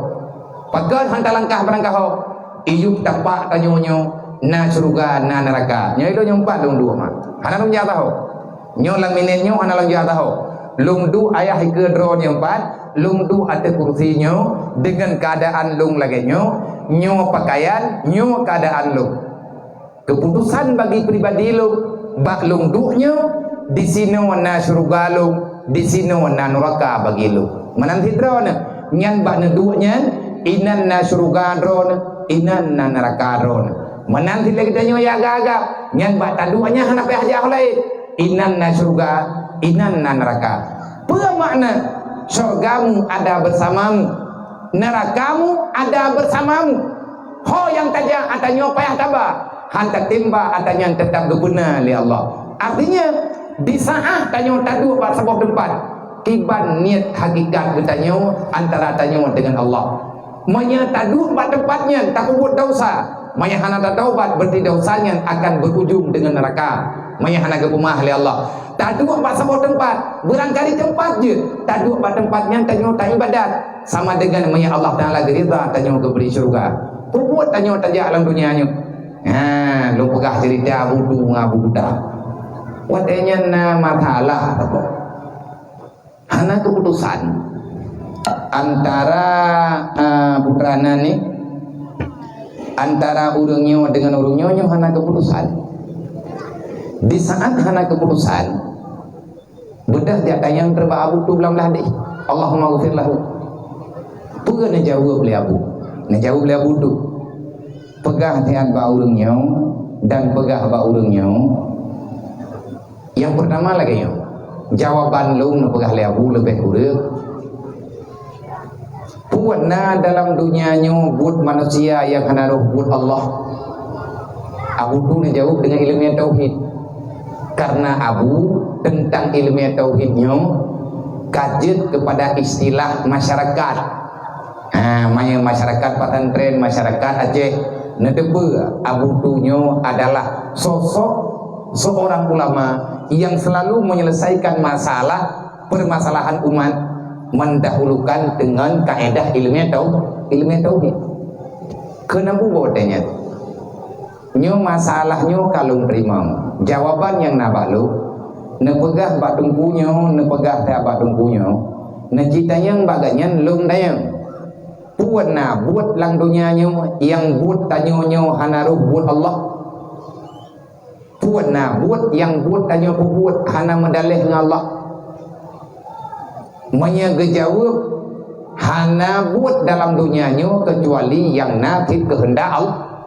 Speaker 1: pagan hantar langkah barangkaho iyuk tapak tanyonyo na surga na neraka nyo itu nyompat lung dua mah hana lung jataho nyo lang minenyo hana lung jataho lung du ayah ke dro nyompat lung du ate kursinyo dengan keadaan lung lagi nyo pakaian nyo keadaan lung keputusan bagi pribadi lung bak lung du'nyo di sini na surga lung di sini na neraka bagi lung menanti drone nyan bak nedu'nya inan na surga drone inan na neraka drone menanti lagi tanyo ya gaga nyan bak tadu'nya hana pe haja lain inan na surga inan na neraka apa makna surgamu ada bersamamu nerakamu ada bersamamu ho yang tajam atanyo payah tabah hantar timba atanya tetap benar oleh Allah artinya di saat tanya tadu pada sebuah tempat kiban niat hakikat bertanya antara tanya dengan Allah maya tadu pada tempatnya tak buat dosa maya hana tak taubat berarti dosanya akan berujung dengan neraka maya hana kepumah oleh Allah tadu pada sebuah tempat berangkali tempat je tadu pada tempatnya tanya tak ibadat sama dengan maya Allah Ta'ala gerita tanya keberi syurga buat tanya tajak dalam dunianya lu pegah cerita wudu ngabuda watenya na masalah apa hana keputusan antara putrana nih antara urungnya dengan urungnya hana keputusan di saat hana keputusan bedah jatah yang terbaik wudu belam lahdi Allahumma ghfir lahu puga na jawab beli abu na jawab beli abu tu pegah tian ba urungnya dan pegah ba urungnya yang pertama lagi jawaban lu na pegah leabu lebih kurang puana dalam dunianya buat manusia yang hana roh buat Allah abu tu na jawab dengan ilmiah tauhid karena abu tentang ilmiah tauhidnya kajet kepada istilah masyarakat masyarakat pesantren masyarakat Aceh Nedebe Abu Tunyo adalah sosok seorang ulama yang selalu menyelesaikan permasalahan umat mendahulukan dengan kaedah ilmiah tauhid. Kenapa bodenya? Nyo masalahnya kalung terima. Jawaban yang nabalu nepegah batung punyo, nepegah tak batung punyo. Necita yang baganya lung dayang. Buat buat lang dunianya yang buat tanyonyo hanaruh buat Allah buat yang buat tanyo buat hana medalih dengan Allah manya gejawab hana buat dalam dunianya kecuali yang nakit kehendak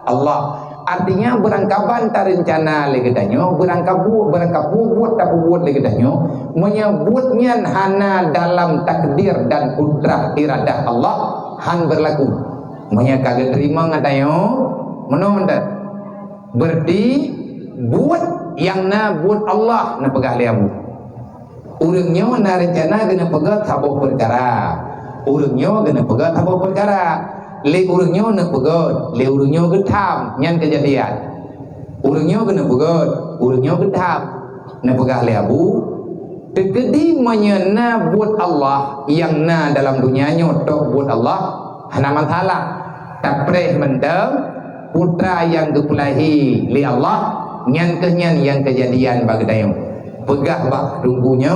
Speaker 1: Allah artinya berangkapan rencana lagi danyo, berangkap buat tak buat lagi danyo, menyebutnya hana dalam takdir dan kudrah iradah Allah han berlaku. Menya kagak terima ngadayo, menonton. Berarti buat yang na buat Allah na pegah liamu. Urangnya na rencana kena pegah tabuh perkara. Urangnya kena pegah tabuh perkara. Le urangnya na pegah, le urangnya getam nyan kejadian. Urangnya kena pegah, urangnya getam na pegah liamu. Tegedi menyena buat Allah yang na dalam dunianya tok buat Allah hana masalah. Tapreh mendem putra yang gepulahi li Allah nyan kenyan yang kejadian bagdayo. Pegah bak tunggunya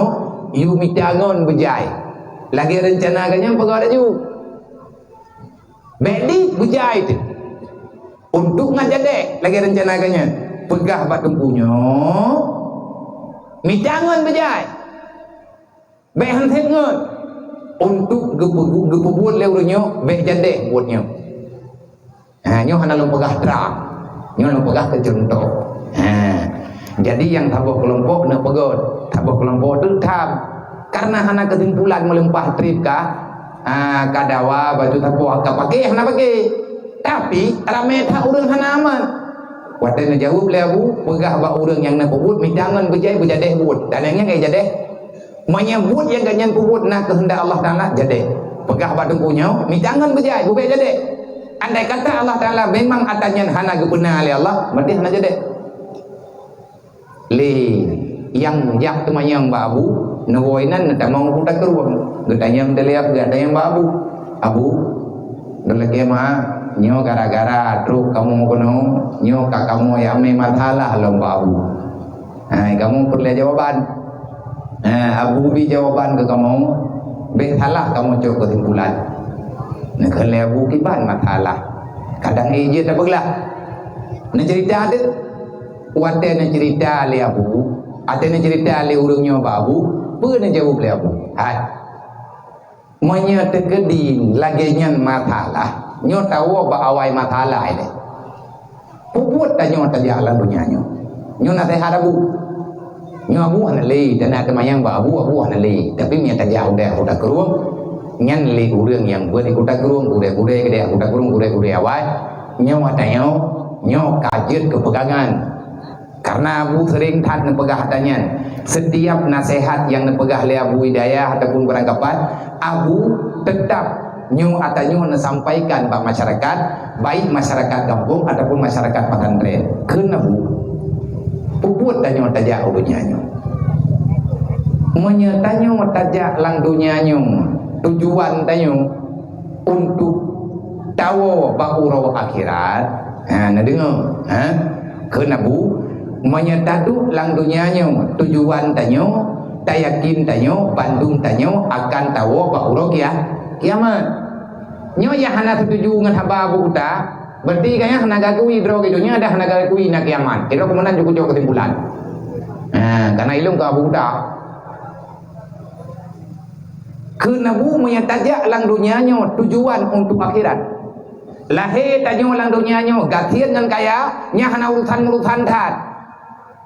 Speaker 1: yu mitangon bejai. Lagi rencana kanya pegah dah ju. Beli bejai tu. Untuk ngajadek lagi rencana kanya. Pegah bak tunggunya mitangon bejai. Behan tengok untuk gebuat leurunya be jadek buatnya. Nyo hana lom pegah terang. Nyo lom pegah kecontoh. Jadi yang tabuh kelompok nak pegot, tabuh kelompok tu tam. Karena hana kesimpulan melempah trip kah? Kadawa baju tabuh agak pakai hana pakai. Tapi ramai tak urang hana aman. Waktu nak jawab le abu, pegah ba urang yang nak pebut midangan bejai bejadeh buat. Dan yang kayak jadeh menyebut yang ganyan pebut nak kehendak Allah Taala jadeh. Pegah ba tunggunya midangan bejai bubai jadeh. Andai kata Allah Taala memang atanya hana guna oleh Allah, berarti hana jadeh. Le yang jak temayang babu nawoinan tak mau putar keruang gedanyang deliap gedanyang babu abu delake mah nyo gara-gara truk kamu kono nyo ka kamu ya me masalah lo babu. Kamu perlu jawaban. Abu bi jawaban ke kamu be salah kamu cok kesimpulan. Nak kale abu kiban masalah. Kadang ije tak beglah. Nak cerita ada wate na cerita le abu, ate na cerita le urangnya babu, pernah jawab le abu. Menya tegedin lagi nyan masalah, nyo tahu ba awai masalah ile. Puput ta nyo ta jalan dunia nyo. Nyo na teh abu. Nyo abu hana le dan ada mayang ba abu hana le, tapi nya ta jauh dah udah keruang. Nyan le urang yang ber ikut keruang, gure-gure gede udah keruang gure-gure awai. Nyo atanya nyo kajet kepegangan. Karena Abu sering tak nepegah tanya. Setiap nasihat yang nepegah oleh Abu Hidayah ataupun beranggapan, Abu tetap nyu atau sampaikan kepada masyarakat, baik masyarakat kampung ataupun masyarakat pesantren. Kena Bu puput tanya tajak dunia nyu. Menyatanya tajak lang dunia nyu. Tujuan tanya untuk tahu baurau akhirat. Nak dengar? Kena Bu menyatadu lang dunianya tujuan tanyo tayakin tanyo bandung tanyo akan tahu bauro kiamat nyo ya hana setuju ngan haba bu uta berarti kaya hana gagui dro gidonya ada hana gagui nak kiamat itu kemudian cukup kesimpulan karena ilmu ka bu uta kenabu menyataja lang dunianya tujuan untuk akhirat lahir tanyo lang dunianya gatian ngan kaya nya hana urusan tat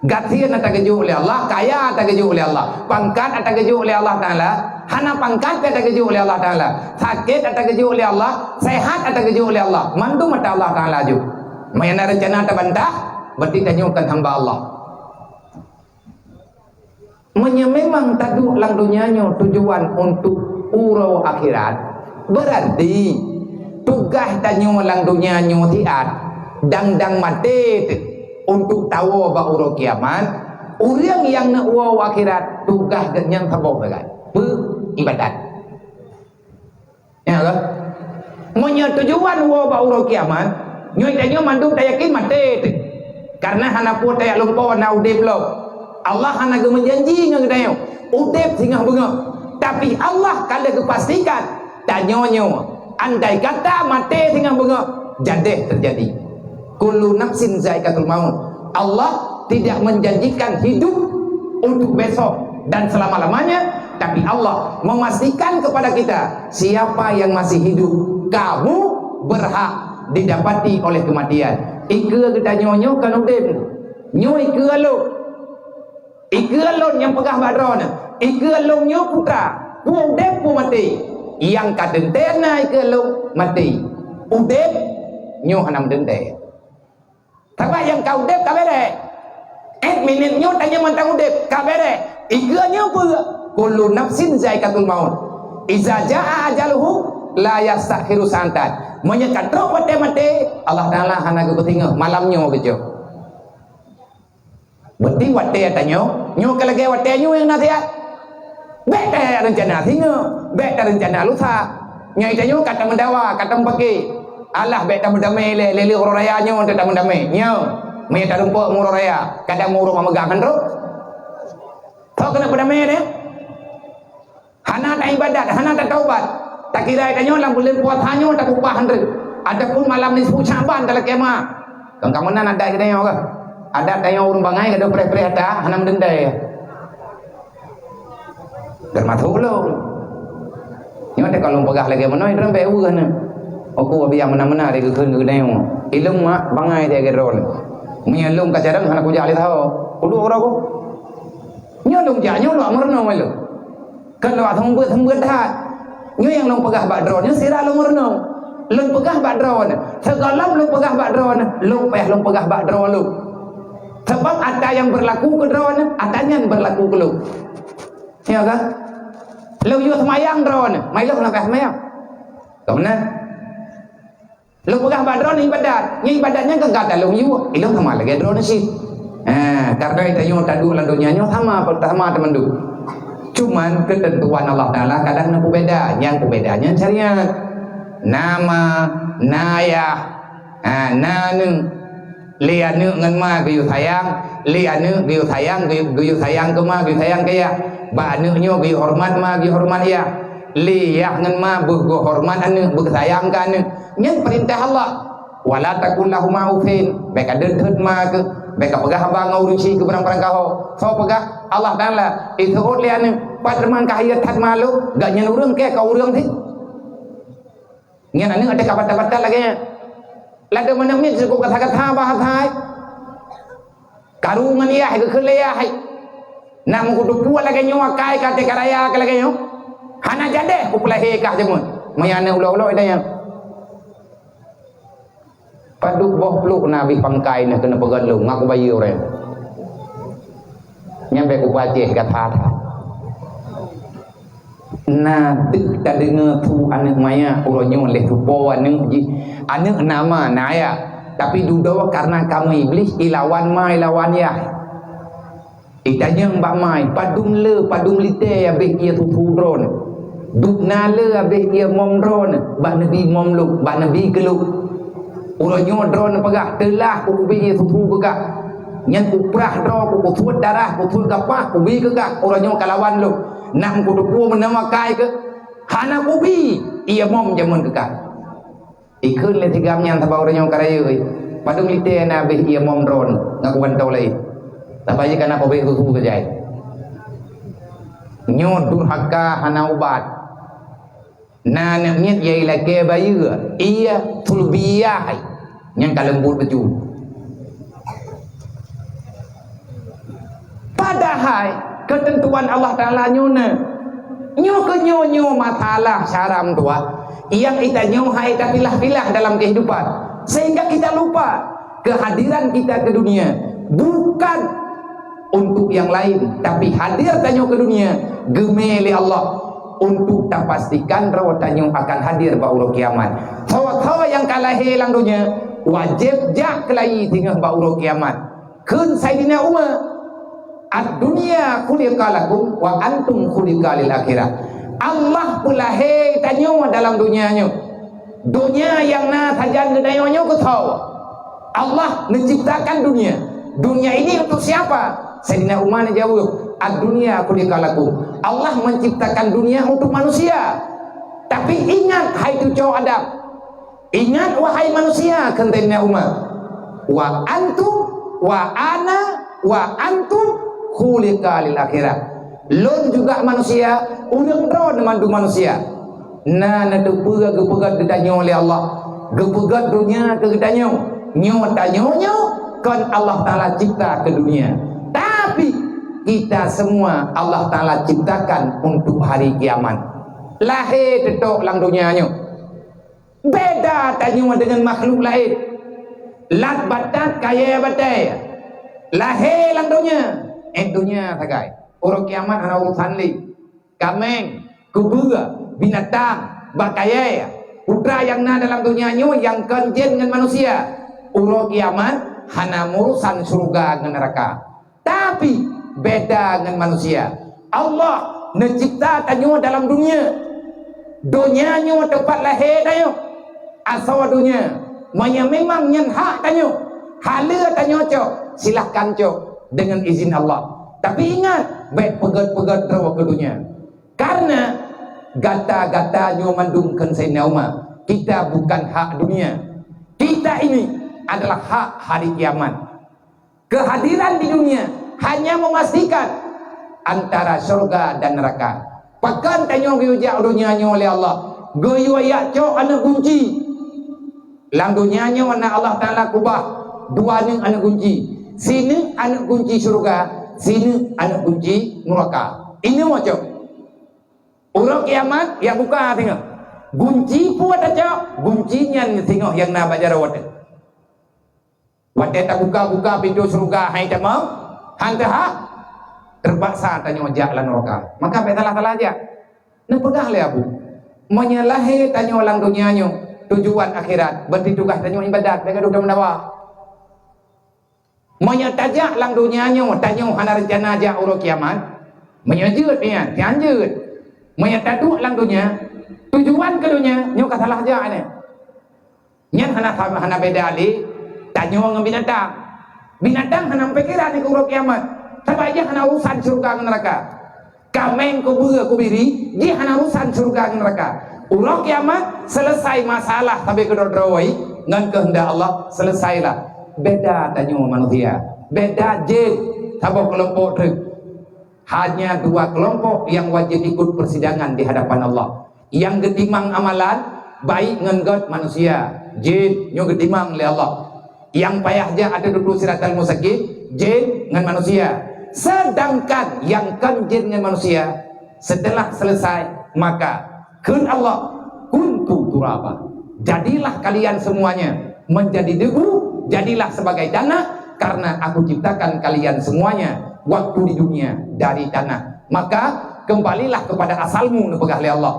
Speaker 1: gatian atau keju oleh Allah, kaya atau keju oleh Allah, pangkat atau keju oleh Allah Taala, hana pangkat atau keju oleh Allah Taala, sakit atau keju oleh Allah, sehat atau keju oleh Allah, mandu mata Allah Taala ju. Mayana rencana terbantah, berarti tanyukan hamba Allah. Memang tadu lang dunianya tujuan untuk urau akhirat, berarti tugas tanyu lang dunianya tiat, dang mati untuk tahu bahawa kiamat orang yang nak waw akhirat tugas dan yang tabok bagai beribadat ya kan menyatujuan waw bahawa kiamat nyoy tanya mandu tayakin mati karena hana pun tayak lupa na udip lo Allah hana gemenjanji dengan tayo udip singgah bunga tapi Allah kada kepastikan tanyanya andai kata mati singgah bunga jadi terjadi kullu nafsin zaikatul maut. Allah tidak menjanjikan hidup untuk besok dan selama-lamanya, tapi Allah memastikan kepada kita siapa yang masih hidup, kamu berhak didapati oleh kematian. Ika kita nyo kan udin. Nyo ika lo. Ika lo yang pegah badron. Ika lo nyo putra. Pu udep pu mati. Yang kadentena ika lo mati. Udep nyo hanam dente. Tapi yang kau udep kabere. Minit nyo tanya mantang udep kabere. Ika nyo pu kullu nafsin zaikatul maut. Iza jaa ajaluhu la yastakhiru santan. Menyekat roh mati-mati Allah Ta'ala hana ke ketingga malamnya bejo. Berarti wate tanyo, nyo ke lagi wate nyo yang nanti ya. Bete rencana tingga, bete rencana lusa. Nyai tanyo kata mendawa, kata mempaki. Allah bete mendamai leli uro raya nyo tetap mendamai. Nyo, maya tarumpo nguro raya, kadang nguro memegangan roh. Tahu kenapa damai dia? Hana tak ibadat, hana tak taubat. Tak kira ikannya dalam bulan puasanya tak upah hundred. Adapun malam ni 10 Syaban dalam kemah. Kamu mana ada kita yang ada yang urung bangai kada pre-pre ada hanam denda ya. Dermatau belum. Nyo ada kalau pegah lagi mana itu sampai ugan. Aku biar mana-mana dia keun ke dayong. Ilung mak bangai dia gerol. Mia lung kacarang hana ku jali tahu. Kudu ora ko. Nyo lung janyo lo amrno melu. Kan lo athong beut dah. Nyo yang long pegah badron, nyo sira long renong. Long pegah badron. Segalam long pegah badron, long payah long pegah badron lu. Sebab ada yang berlaku ke dron, adanya yang berlaku ke lu. Ya kan? Lu yo semayang dron, mai lu nak semayang. Kemana? Lu pegah badron ibadat, nya ibadatnya kagak lu yo, ilung sama lagi dron sih. Karena itu nyo tadu lan dunia nyo sama teman du. Cuman ketentuan Allah Ta'ala kadang nampu beda. Yang bedanya syariat. Nama, nayah, nanu, lianu ngan ma gayu sayang, lianu gayu sayang ke ma gayu sayang kaya. Banu nyo gayu hormat ma gayu hormat ya. Liyah ngan ma bugo hormat anu, bugo sayang ka anu. Yang perintah Allah. Wala takul lahuma ufin. Beka dedet ma ke. Beka pegah abang urusi ke barang-barang kau. So pegah Allah Ta'ala itu lian paderman kahiyat hat malu gak nyen urang ke kau urang sih. Nyen anu ada kata-kata lagi. Lada mana min suku kata-kata bahasa. Karungan iya ke kelea hai. Nam kudu pua lagi nyawa kai kate karaya ke lagi nyo. Hana jade uplah hekah jemun. Mayana ulah-ulah ada yang paduk boh peluk nabi pangkai na kena pegalung ngaku bayi orang nyampe ku paceh kata na dik tak dengar tu anak maya uronyo leh tu po anak nama naya tapi dudawa karena kamu iblis ilawan ya itanya mbak mai padum lite abeh ia tu dron duk nale abeh ia mom dron bak nabi mom luk bak nabi geluk uronyo drone pegah telah ku bini tutu pegah nyen ku prah dro ku tuut darah ku tuut gapah ku bi kegah uronyo kalawan lu nak ku dupu menama kai ke hana ku bi ia mom jamun kegah ikun le tigam nyan tabau uronyo karaya euy padung lite na be ia mom drone ngaku bantau lai tabai kana ko be tutu kejai nyo durhaka hana ubat na niat yai la ke bayu ia tulbiyah yang kalembut betul padahal ketentuan Allah Ta'ala nyona nyo masalah syaram tua yang kita nyohai kapilah-pilah dalam kehidupan sehingga kita lupa kehadiran kita ke dunia bukan untuk yang lain tapi hadir tanyo ke dunia gemeli Allah untuk tak pastikan rawatannya akan hadir ba'uro kiamat. Tawa-tawa yang kalah hilang dunia wajib jak kelahi tinggal ba'uro kiamat. Kun Sayyidina Umar ad-dunia khuliqalakum wa antum khuliqalil akhirah. Allah pula tanyo dalam dunianya. Dunia yang na sajan gedayonyo ku tahu. Allah menciptakan dunia. Dunia ini untuk siapa? Sayyidina Umar jawab, ad-dunia khuliqalakum. Allah menciptakan dunia untuk manusia. Tapi ingat hai tu cowok Adam. Ingat wahai manusia kentenya Umar. Wa antum wa ana wa antum khuliqa lil akhirah. Lon juga manusia, urang dron mandu manusia. Na nadu pega gepegat gedanya oleh Allah. Gepegat dunia ke gedanya. nyo kan Allah Ta'ala cipta ke dunia. Tapi kita semua Allah Ta'ala ciptakan untuk hari kiamat. Lahir tetok lang dunia nyo. Beda tanyo dengan makhluk lain. Lat batat kaya batai. Lahir lang dunia. Dunia sagai. Orang kiamat ana urusan li. Kameng, kubura, binatang, bakaya. Putra yang na dalam dunia nyo yang kenjen dengan manusia. Orang kiamat hana urusan surga dengan neraka. Tapi beda dengan manusia. Allah mencipta tanyo dalam dunia. Dunia nyo tempat lahir tanyo. Asal dunia. Maya memang nyen hak tanyo. Hala tanyo cok. Silahkan cok dengan izin Allah. Tapi ingat, baik pegat-pegat rawa ke dunia. Karena gata-gata nyo mandungkan saya nauma. Kita bukan hak dunia. Kita ini adalah hak hari kiamat. Kehadiran di dunia hanya memastikan antara surga dan neraka. Pakan tanyo guyujak dunia nyo oleh Allah. Guyuyak cok anak kunci. Lang dunia nyo anak Allah Ta'ala kubah. Dua ning anak kunci. Sini anak kunci surga. Sini anak kunci neraka. Ini macam orang kiamat yang buka tengok. Kunci pun ada cak. Kuncinya tengok yang nak baca rawat. Waktu tak buka pintu surga hai tak mau. Hang hak terpaksa tanya jak lan neraka. Maka salah aja. Nak pegah le abu. Menyalahi tanya orang dunianya tujuan akhirat. Berarti tugas tanya ibadat dengan duduk mendawa. Menyatajak lang dunianya tanya hana rencana aja urut kiamat. Menyajut dia, janjut. Menyataduk lang dunia. Tujuan ke dunia, nyo kata salah aja ni. Nyan hana beda ali, tanya dengan binatang. Binatang hana pikiran ni urut kiamat. Sebab dia hana urusan surga dan neraka. Kameng kubur kubiri, dia hana urusan surga dan neraka. Urut kiamat selesai masalah sampai ke dodroi ngan kehendak Allah selesailah. Beda tanya manusia, beda jin, sabab kelompok truk. Hanya dua kelompok yang wajib ikut persidangan di hadapan Allah. Yang getimang amalan baik ngan manusia, jin nyo getimang oleh Allah. Yang payah aja ada duduk siratal mustaqim, jin ngan manusia. Sedangkan yang kan jin ngan manusia setelah selesai maka kun Allah kuntu turaba. Jadilah kalian semuanya menjadi debu. Jadilah sebagai tanah karena aku ciptakan kalian semuanya waktu di dunia dari tanah. Maka kembalilah kepada asalmu nepegah oleh Allah.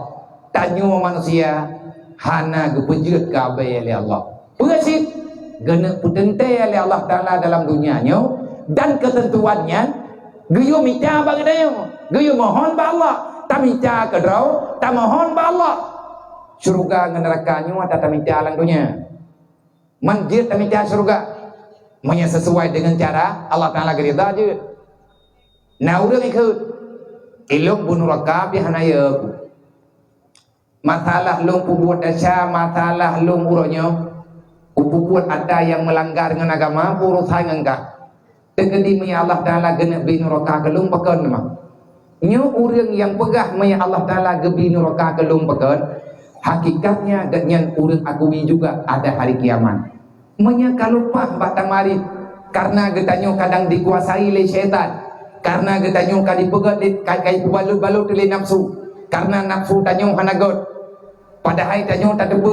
Speaker 1: Tanyo manusia hana gepejut kabeh oleh Allah. Pengasit gena putente oleh Allah Taala dalam dunianya dan ketentuannya geyo minta bagadayo. Geyo mohon ba Allah, ta minta kedrau, ta mohon ba Allah. Surga ngan nerakanya ta minta lang dunia. Manjir tamita surga manya sesuai dengan cara Allah Ta'ala gerida je. Nah urang ikut ilung bunuh raka bihanaya aku. Masalah lung pubuat dasya, masalah lung urutnya pubuat ada yang melanggar dengan agama urusan enggak. Tegedi maya Allah Ta'ala genep binu raka kelung pekan mah. Nyo urang yang pegah maya Allah Ta'ala gebinu raka kelung pekan. Hakikatnya dengan urang akui juga ada hari kiamat. Menya kalupah batang mari karena getanyo kadang dikuasai oleh syaitan, karena getanyo kadang dipegat kai balut-balut oleh nafsu, karena nafsu tanyo hanagot padahal tanyo tak debu.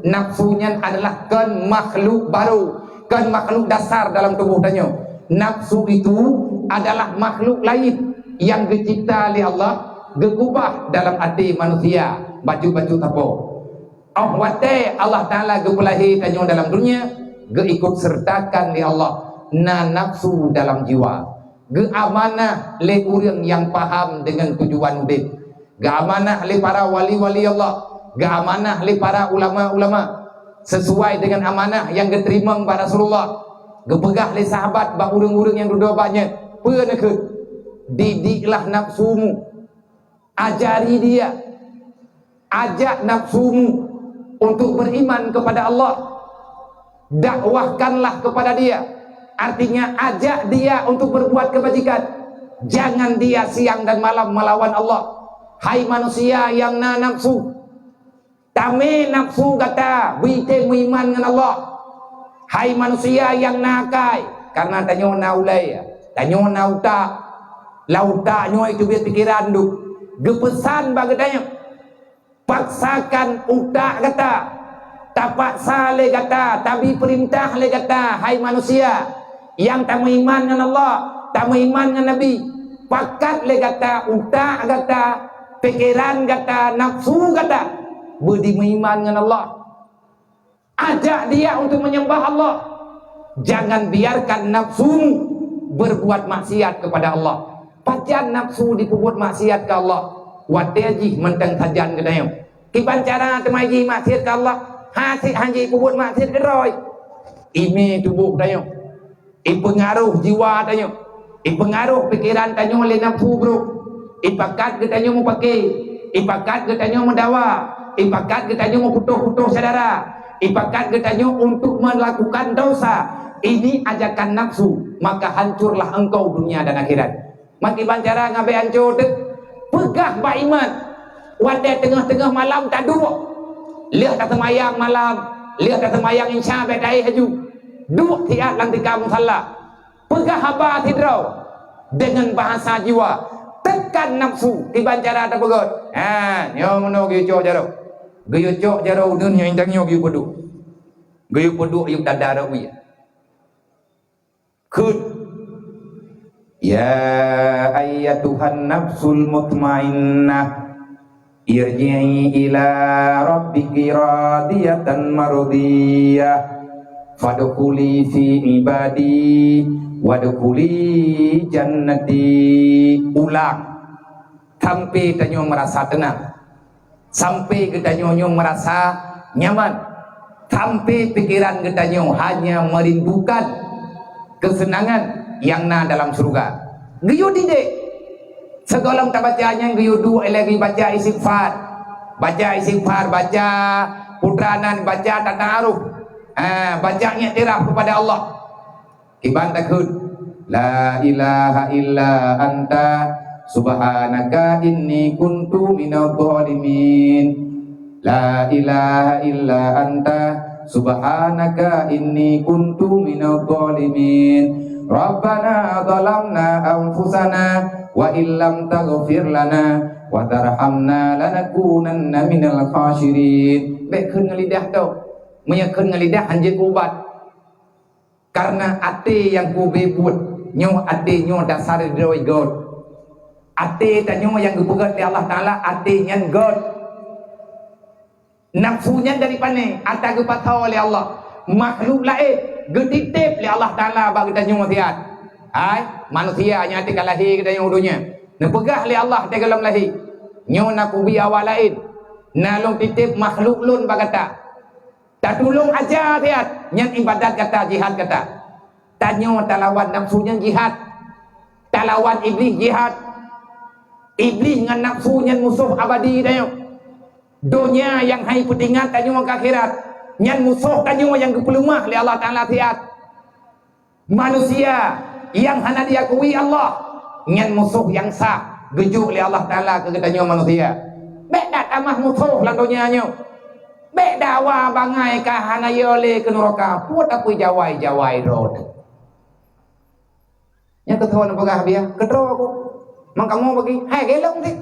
Speaker 1: Nafsunya adalah kan makhluk baru, kan makhluk dasar dalam tubuh tanyo. Nafsu itu adalah makhluk lain yang dicipta oleh Allah, gegubah dalam hati manusia, baju-baju tapo. Wate Allah Ta'ala gepulahi tanyo dalam dunia ikut sertakan li Allah na nafsu dalam jiwa. Ge amanah le urang yang paham dengan tujuan hidup. Ge amanah le para wali-wali Allah. Ge amanah le para ulama-ulama. Sesuai dengan amanah yang diterima pada Rasulullah. Ge pegah le sahabat ba urang-urang yang duduk banyak. Peuna ke didiklah nafsumu. Ajari dia. Ajak nafsumu untuk beriman kepada Allah. Dakwahkanlah kepada dia. Artinya ajak dia untuk berbuat kebajikan. Jangan dia siang dan malam melawan Allah. Hai manusia yang na nafsu, tame nafsu kata bite iman dengan Allah. Hai manusia yang nakai, karena tanyo naulai, tanyo nauta, lauta nyo itu biar pikiran du. Gepesan bagi tanyo, paksakan utak kata, tak paksa le kata, tapi perintah le kata. Hai manusia yang tak beriman dengan Allah, tak beriman dengan Nabi, pakat le kata, utak kata, pikiran kata, nafsu kata, beriman dengan Allah. Ajak dia untuk menyembah Allah. Jangan biarkan nafsu berbuat maksiat kepada Allah. Pajan nafsu diperbuat maksiat ke Allah. Wateji mentang sajan ke dalam. Kiban cara temaji maksiat ke Allah. Hasik hanji perbuat maksiat ke roy. Ini tubuh dalam. Pengaruh jiwa dalam. Pengaruh pikiran tanyo oleh nafsu bro. Ipakat ke tanyo mau pakai. Ipakat ke tanyo mau dawa. Ipakat ke tanyo mau putuh-putuh saudara. Ipakat katanya untuk melakukan dosa. Ini ajakan nafsu, maka hancurlah engkau dunia dan akhirat. Maki bancara ngabe hancur tu, pegah ba iman. Wadai tengah-tengah malam tak duduk. Lihat tak semayang malam, lihat tak semayang insya bedai haju. Duduk tiap lantika musalla. Pegah apa tidrau dengan bahasa jiwa. Tekan nafsu di bancara tak pegot. Nyo mono gijo jaro. Gayo cok jaro dunia indang nyo gayo peduk. Gayo peduk yuk dadara uya. Kun ya ayyatuhan nafsul mutmainnah irji'i ila rabbiki radiyatan mardiyah fadkhuli fi ibadi wadkhuli jannati. Ulang sampai tanyo merasa tenang, sampai kita nyonyo merasa nyaman, sampai pikiran kita nyonyo hanya merindukan kesenangan yang na dalam surga. Giyo dide segolong tak bacanya giyo dua lagi baca istighfar, baca putranan, baca tataruf, bacanya tiraf kepada Allah. Kiban takut la ilaha illa anta subhanaka inni kuntu minadh dhalimin. La ilaha illa anta subhanaka inni kuntu minadh dhalimin. Rabbana dhalamna anfusana wa illam taghfir lana wa tarhamna lanakunanna minal khasirin. Baik keun ngelidah tau, menyekeun ngelidah anjeun ubat. Karena ate yang ku bebut, nyo ate nyo dasar droi god. Ate tanyo yang gepegat di Allah Ta'ala, ate nyan God. Nafsunya dari pane, ata gepatau oleh Allah. Makhluk lain, getitip oleh Allah Ta'ala bagi tanyo matiat. Hai, manusia nya ate kalahi ke tanyo dunia. Nepegah oleh Allah ate galam lahi. Nyo nakubi awal lain. Nalong titip makhluk lun bagata. Tak tolong aja tiat, nyan ibadat kata, jihad kata. Tanyo talawan nafsunya jihad. Talawan iblis jihad. Iblis dengan nafsunya musuh abadi tayo. Dunia yang hai petingat tanyo ke akhirat. Nyan musuh tanyo yang kepelumah oleh Allah Ta'ala tiat. Manusia yang hana diakui Allah, nyan musuh yang sah gejuk oleh Allah Ta'ala ke tanyo manusia. Beda tamah musuh lang dunia nyo. Beda wa bangai ka hana yole ke neraka. Puat aku jawai road. Yang ketahuan pegah dia, kedro aku. Mang kamu bagi, hai gelong sih.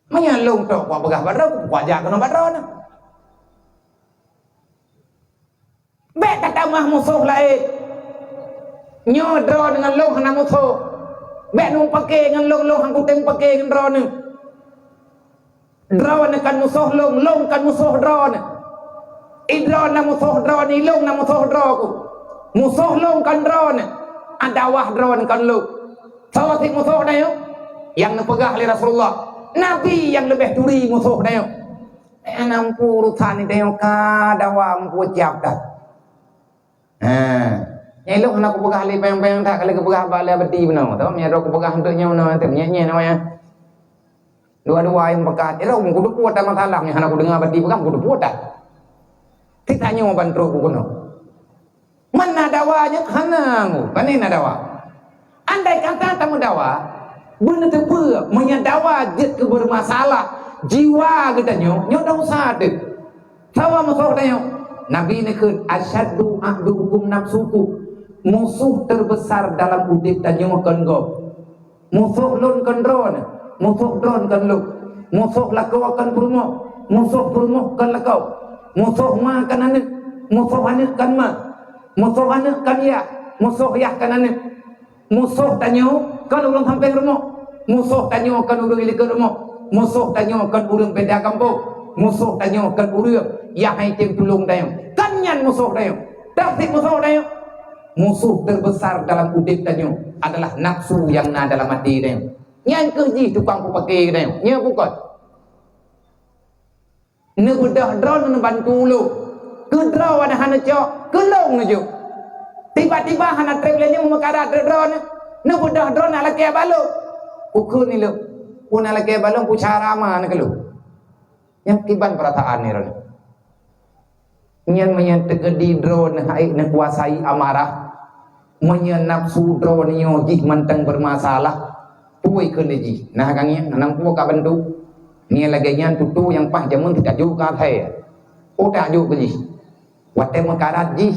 Speaker 1: Menyalung tok wa begah badro, wajah kena badro na. Bek tamah musuh lain. Nyodro dengan long hana musuh. Bek nung pakai dengan long hang kuteng pakai dengan dro ni. Dro ni kan musuh long kan musuh dro ni. Idro na musuh dro ni, long na musuh dro ku. Musuh long kan dro ni. Adawah dro ni kan long. Sawatik musuh na yuk yang nepegah oleh Rasulullah, Nabi yang lebih duri musuh na yuk. Enam urusan ni tayo ka dawa mpu siap dah. Elok nak pegah oleh payang-payang tak kalau pegah bala beti benar. Tahu nya ro pegah untuknya benar tu nyanyi namanya. Dua-dua yang pekat. Elok kudu puat masalah nya anak ku dengar beti pegah kudu puat dah. Titanya mau bantu ku kuno. Mana dawanya hanang, panen dawa. Andai kata tamu dawa, benar tepe menyadawa jet ke bermasalah jiwa kita nyo dah usah dek. Tawa musuh dah nyo, Nabi ni ke asyaddu ahdukum nafsuku, musuh terbesar dalam udip dan nyawa kan go. Musuh lon kan drone, musuh drone kan lu, musuh lakau kan perumah, musuh perumah kan lakau, musuh ma kan anak, musuh anak kan ma, musuh anak kan ya, musuh ya kan anak, musuh tanyo kan orang sampai rumah, musuh tanyo kan orang ilik rumah, musuh tanyo kan orang beda kampung, musuh tanyo kan orang yang hai tim tulung tayo, kan yan musuh tayo, tapi musuh tayo. Musuh terbesar dalam udip tanyo adalah nafsu yang na dalam hati tayo. Nyan kerji tukang pakai tayo, nya bukan. Ne bedah drone ne bantu lu. Ke draw ada hana cok, ke long je. Tiba-tiba hana travel nya memakarat drone. Ne bedah drone ala ke balo. Ukur ni lu. Pun ala ke balo ku cara mana ke lu. Yang kiban perataan ni ron. Nyan menyan tegedi drone hai ne kuasai amarah. Menyan nafsu drone nyo jih mantang bermasalah. Puai ke ji. Nah kangnya nanam pu ka bantu. Ni lagi nyan tutu yang pah jamun tidak juga thai. Oh tak juga ji. Wate makarat ji.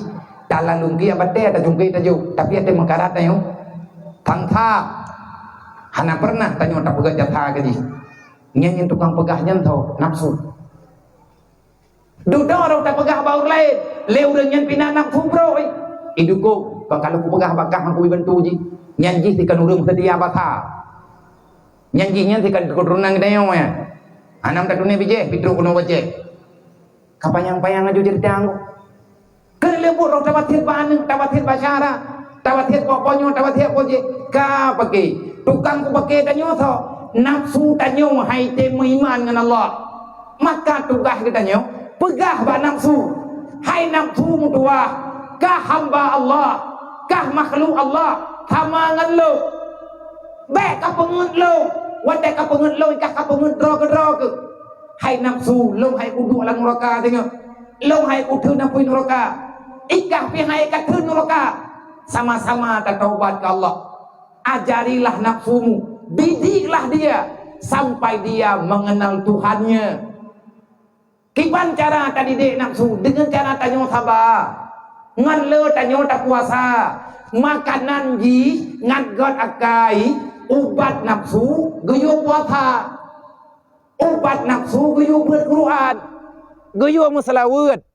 Speaker 1: Dalam lungki abate ada jungki taju. Tapi ate makarat ayo. Tang tha. Hana pernah tanyo tak pegat jatha ke ji. Nyan tukang pegah nyan tau nafsu. Duda orang tak pegah baur lain. Leu dengan pina nafsu bro. Iduko. Kalau ku pegah bakah aku bantu ji. Nyan ji tikan urung sedia batha. Nyan ji nyan tikan keturunan dayo ya. Anam tak dunia bije, pitru kuno bace. Kapayang-payang aju cerita aku. Kan lebur orang tawatir baneng, tawatir basyara, tawatir pokoknya, tawatir poje. Ka pakai, tukang ku pakai danyo tho. Nafsu danyo hai te iman dengan Allah. Maka tugas kita nyo, pegah ba nafsu. Hai nafsu mutua, kah hamba Allah, kah makhluk Allah, hamangan lo. Baik ka pengut lo. Wadai ka pengut lo ikah ka pengut dro ke hai nafsu lo hai uduk lang neraka tengok lo hai udu napui neraka ikah pi hai ka thun neraka sama-sama ta taubat ke Allah. Ajarilah nafsumu, didiklah dia sampai dia mengenal Tuhannya. Kiban cara ta didik nafsu dengan cara tanyo sabar ngan le tanyo ta puasa makanan ji ngan god akai ubat nafsu geyo puasa, ubat nafsu geyo berquran, geyo masalawat.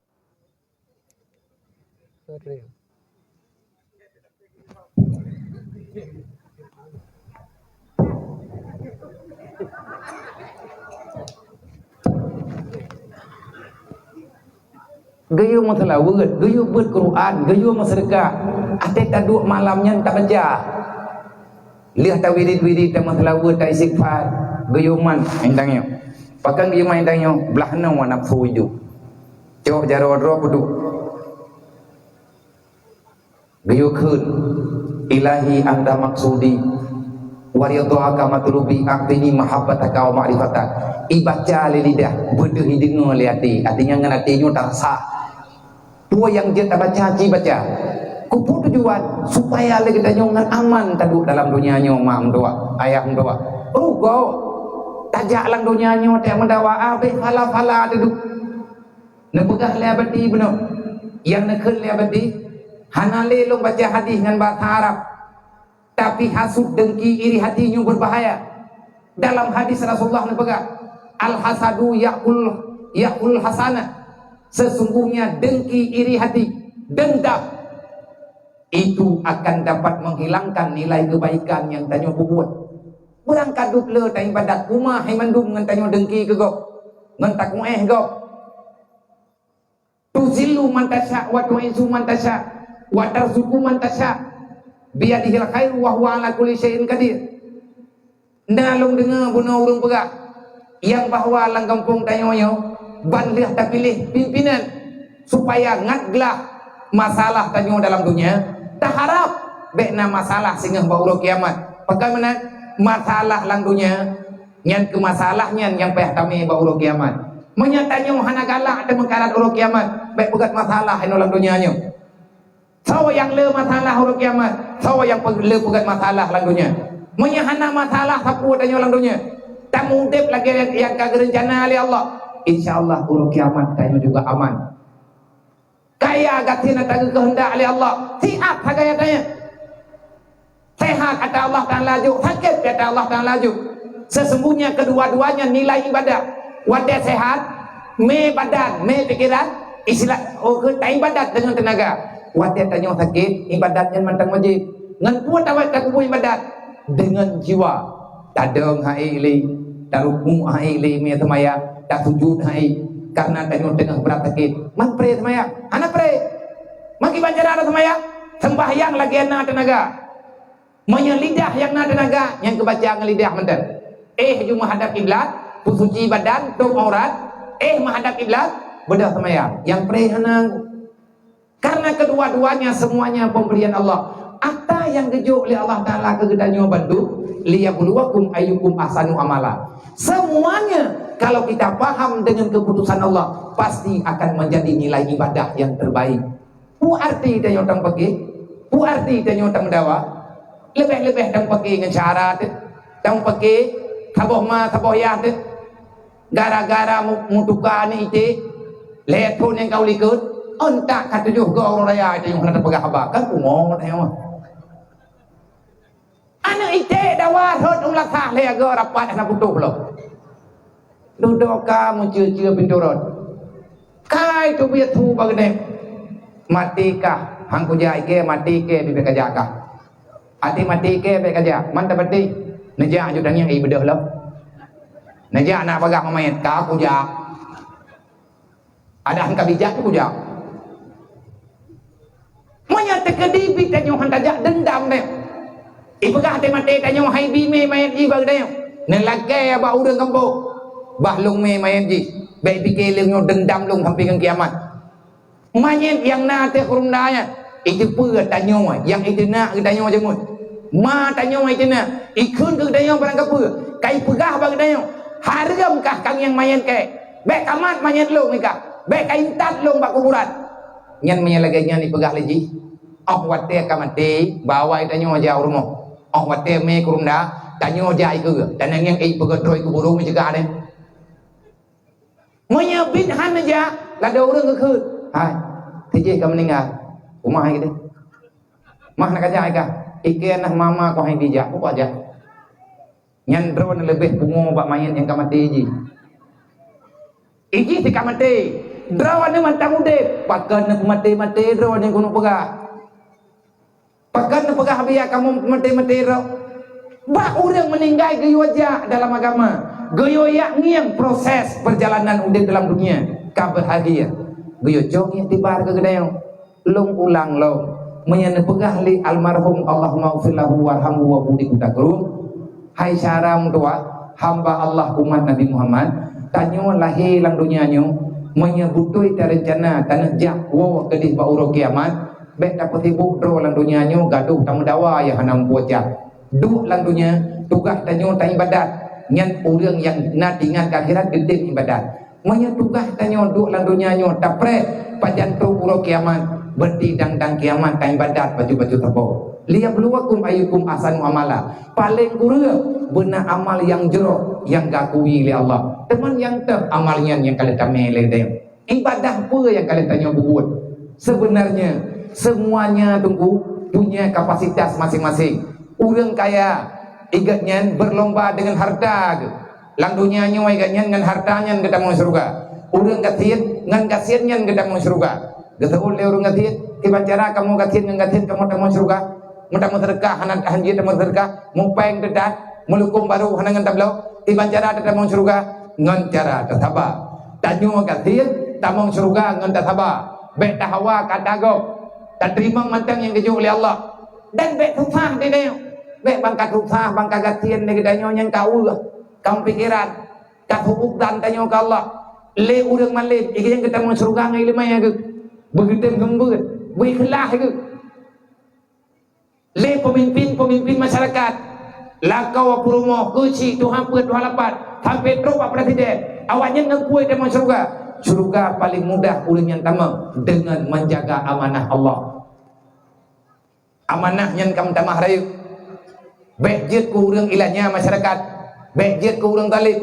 Speaker 1: Geyo masalawat, geyo berquran, geyo masedekah. Ate taduk malamnya tak baca. Lihat tak wirid-wirid tak masalawat tak istighfar. Gayuman entangnya. Pakan gayuman entangnya belahna wa nafsu hidup. Cok jaro dro kudu. Gayu khun. Ilahi anta maksudi. Wa ridhaka matlubi aqtini mahabbataka wa ma'rifatak. Ibaca le lidah, bedah dengar le hati. Artinya ngan hatinya tak sah. Tua yang dia tak baca ci baca. Kupu tujuan supaya lagi kita nyon aman taduk dalam dunia nyo mam doa ayah doa rugo tajak lang dunia nyo tak mendawa abe fala taduk nebegah le abadi beno yang nekel le abadi hanale long baca hadis dengan bahasa Arab tapi hasud dengki iri hati nyo berbahaya. Dalam hadis Rasulullah nebegah al hasadu yaqul hasanah, sesungguhnya dengki iri hati dendam itu akan dapat menghilangkan nilai kebaikan yang tanyo buat. Berangkat duple ta ibadat rumah hai mandum ngan tanyo dengki ke go. Ngan tak go. Tuzilu man tasya wa tu'izu man tasya wa tarzuqu man tasya. Biyadihil khairu wa huwa ala kulli syai'in qadir. Nalung dengar bunuh urung pegak yang bahwa lang kampung tanyo yo banlih tak pilih pimpinan supaya ngadlah masalah tanyo dalam dunia. Tak harap bekna masalah sehingga baru kiamat. Bagaimana masalah lang dunia nyan ke masalahnya yang payah kami baru kiamat. Menyatanya hana galak ada mengkarat uruk kiamat. Baik pegat masalah ino lang dunianya. Sawa yang le masalah uruk kiamat, sawa yang le pegat masalah lang dunia. Menyahana masalah sapu tanyo lang dunia. Tak mungtip lagi yang kagak rencana oleh Allah. Insyaallah uruk kiamat tanyo juga aman. Kaya gatin atau kehendak oleh Allah. Siap harga tanya. Sehat kata Allah Ta'ala laju. Sakit kata Allah Ta'ala laju. Sesungguhnya kedua-duanya nilai ibadah. Wadah sehat, me badan, me pikiran, istilah tak ibadat dengan tenaga. Wadah tanya sakit, ibadatnya mantang wajib. Ngan kuat awak tak kubu ibadat dengan jiwa. Tadeng hai li, taruku hai li me semaya, tak sujud hai. Karena tanya tengah berat sakit. Man pray semaya, anak pray. Maki banjara semaya, sembahyang lagi anak tenaga. Manya lidah yang na tenaga, yang kebaca ngelidah mantan. Cuma hadap kiblat, pusuci badan, tuk aurat. Menghadap kiblat, bedah semaya. Yang pray hanang. Karena kedua-duanya semuanya pemberian Allah. Apa yang gejuk oleh Allah Ta'ala kegedannya bantu liyabluwakum ayyukum ahsanu amala. Semuanya kalau kita paham dengan keputusan Allah pasti akan menjadi nilai ibadah yang terbaik. Pu arti dan yang pergi, pu arti dan yang dawa. Lebih-lebih dan pergi dengan syarat, dan pergi taboh ma taboh ya tu. Gara-gara mutuka ni ite, lihat pun yang kau likut, ontak kata juga orang raya itu yang hendak pegang habak kan kumon tengok. Anak ite dawa hot umlakah lega rapat anak putuh lo. Duduk ka muncul-cul pintu rod. Kai tu biar tu bagne. Mati kah? Hang kujai ke mati ke bibir kajak kah? Ati mati ke bibir kajak. Mantap mati. Najak judangnya bedah lo. Najak nak pegang main ka kujak. Ada hang kabijak tu kujak. Menyata kedibit dan yang hantajak dendam deh. Ipegah mati tanya hai bime main ji bag deh. Nelakai ba urang kampung. Bah lung me main ji. Baik pikir lung dendam lung sampai ke kiamat. Main yang na te kurundanya. Itu pun tanya yang itu nak tanya macam mana. Ma tanya itu nak. Ikun ke tanya barang apa. Kai pegah bag deh. Haram kah kang yang main ke? Baik kamat main lung nikah. Baik kai tat lung bak kuburan. Nyan menyalaganya ni pegah lagi. Wate kamati bawa itanya jauh rumah. Wate me kurunda tanya jai ke. Dan yang pegadroi ke burung juga ada. Menyebit han aja lada orang ke. Hai. Tije ka meninggal. Rumah gitu. Mah nak ajak ka. Ikan nah mama kau hai dijak apa aja. Nyan drone lebih pungo bak main yang kamati ji. Iji si kamati. Drawan ni mantang ude, pakan nak mati drawan yang kuno pegah. Pakan nak pegah biar kamu mati draw. Ba orang meninggal geyo aja dalam agama. Geyo yak ngiang proses perjalanan ude dalam dunia. Kabar hadir. Geyo jong yang tibar ke gedayang. Long ulang long. Menyana pegah li almarhum Allahumma ufillahu warhamu wa budi kutakrum. Hai syaram tua hamba Allah umat Nabi Muhammad. Tanyo lahir lang dunianyo. Menyebutui rencana tanah jak wow kedih bauro kiamat baik dapat sibuk dro lang dunia nyo gaduh tamu dawa ya hanam bocah du lang dunia tugas tanyo ta ibadat nyan urang yang na tingan ke akhirat gede ibadat menya tugas tanyo du lang dunia nyo tapre pajan tu uro kiamat berdi dang kiamat ta ibadat baju-baju tebo liyabluwakum ayyukum ahsanu amala paling kurang benar amal yang jerok yang gakui oleh Allah teman yang amalnya yang kalian tamele dia ibadah apa yang kalian tanya buat sebenarnya semuanya tunggu punya kapasitas masing-masing orang kaya igatnya berlomba dengan harta lang dunianya igatnya dengan hartanya kita mau surga orang kasihan dengan kasihannya kita mau surga getul le orang kasihan tiba cara kamu kasihan dengan kasihan kamu mau surga mudah sedekah hanan hanji temu sedekah mupeng dedat mulukum baru hanangan tablau tiba cara temu surga ngan cara tataba tanyo katir tamong surga ngan tataba be tahawa kadagok dan terima mantang yang keju oleh Allah dan be susah di dia be bangka susah bangka gatian di danyo yang kau kamu pikiran kahubuk dan tanyo ke Allah le urang malib iki yang ketemu surga ngai lima ya begitu gembut berikhlas ke le pemimpin masyarakat lakau purumo kuci Tuhan pun Tuhan lapat sampai terus Pak Presiden awaknya ngekui dengan surga paling mudah ulun yang tamam dengan menjaga amanah Allah amanah yang kamu tamah rayu baik jet ku urang ilahnya masyarakat baik jet ku urang talib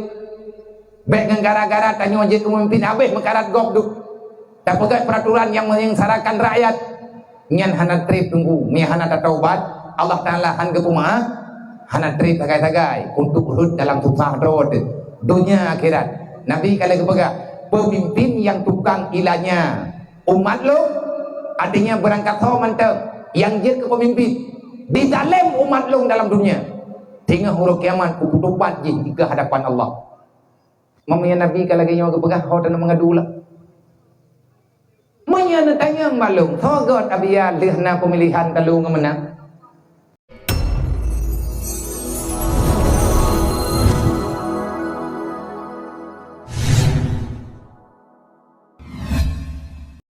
Speaker 1: baik dengan gara-gara tanya jet ku memimpin habis mekarat gok duk Tak pegat peraturan yang menyengsarakan rakyat. Nyan hana trip tunggu, ni hana taubat. Allah Taala han kepuma, hana trip tagai-tagai untuk urut dalam susah road dunia akhirat. Nabi kala kepegat pemimpin yang tukang ilahnya umat lo, artinya berangkat ho mantap yang dia ke pemimpin dizalim umat lo dalam dunia. Hingga huruf kiamat kutupat je ke hadapan Allah. Mamanya Nabi kala ganya kepegat ho dan mengadu lah. Manya nak tanya malum, thogot abia lihna pemilihan kalau menang.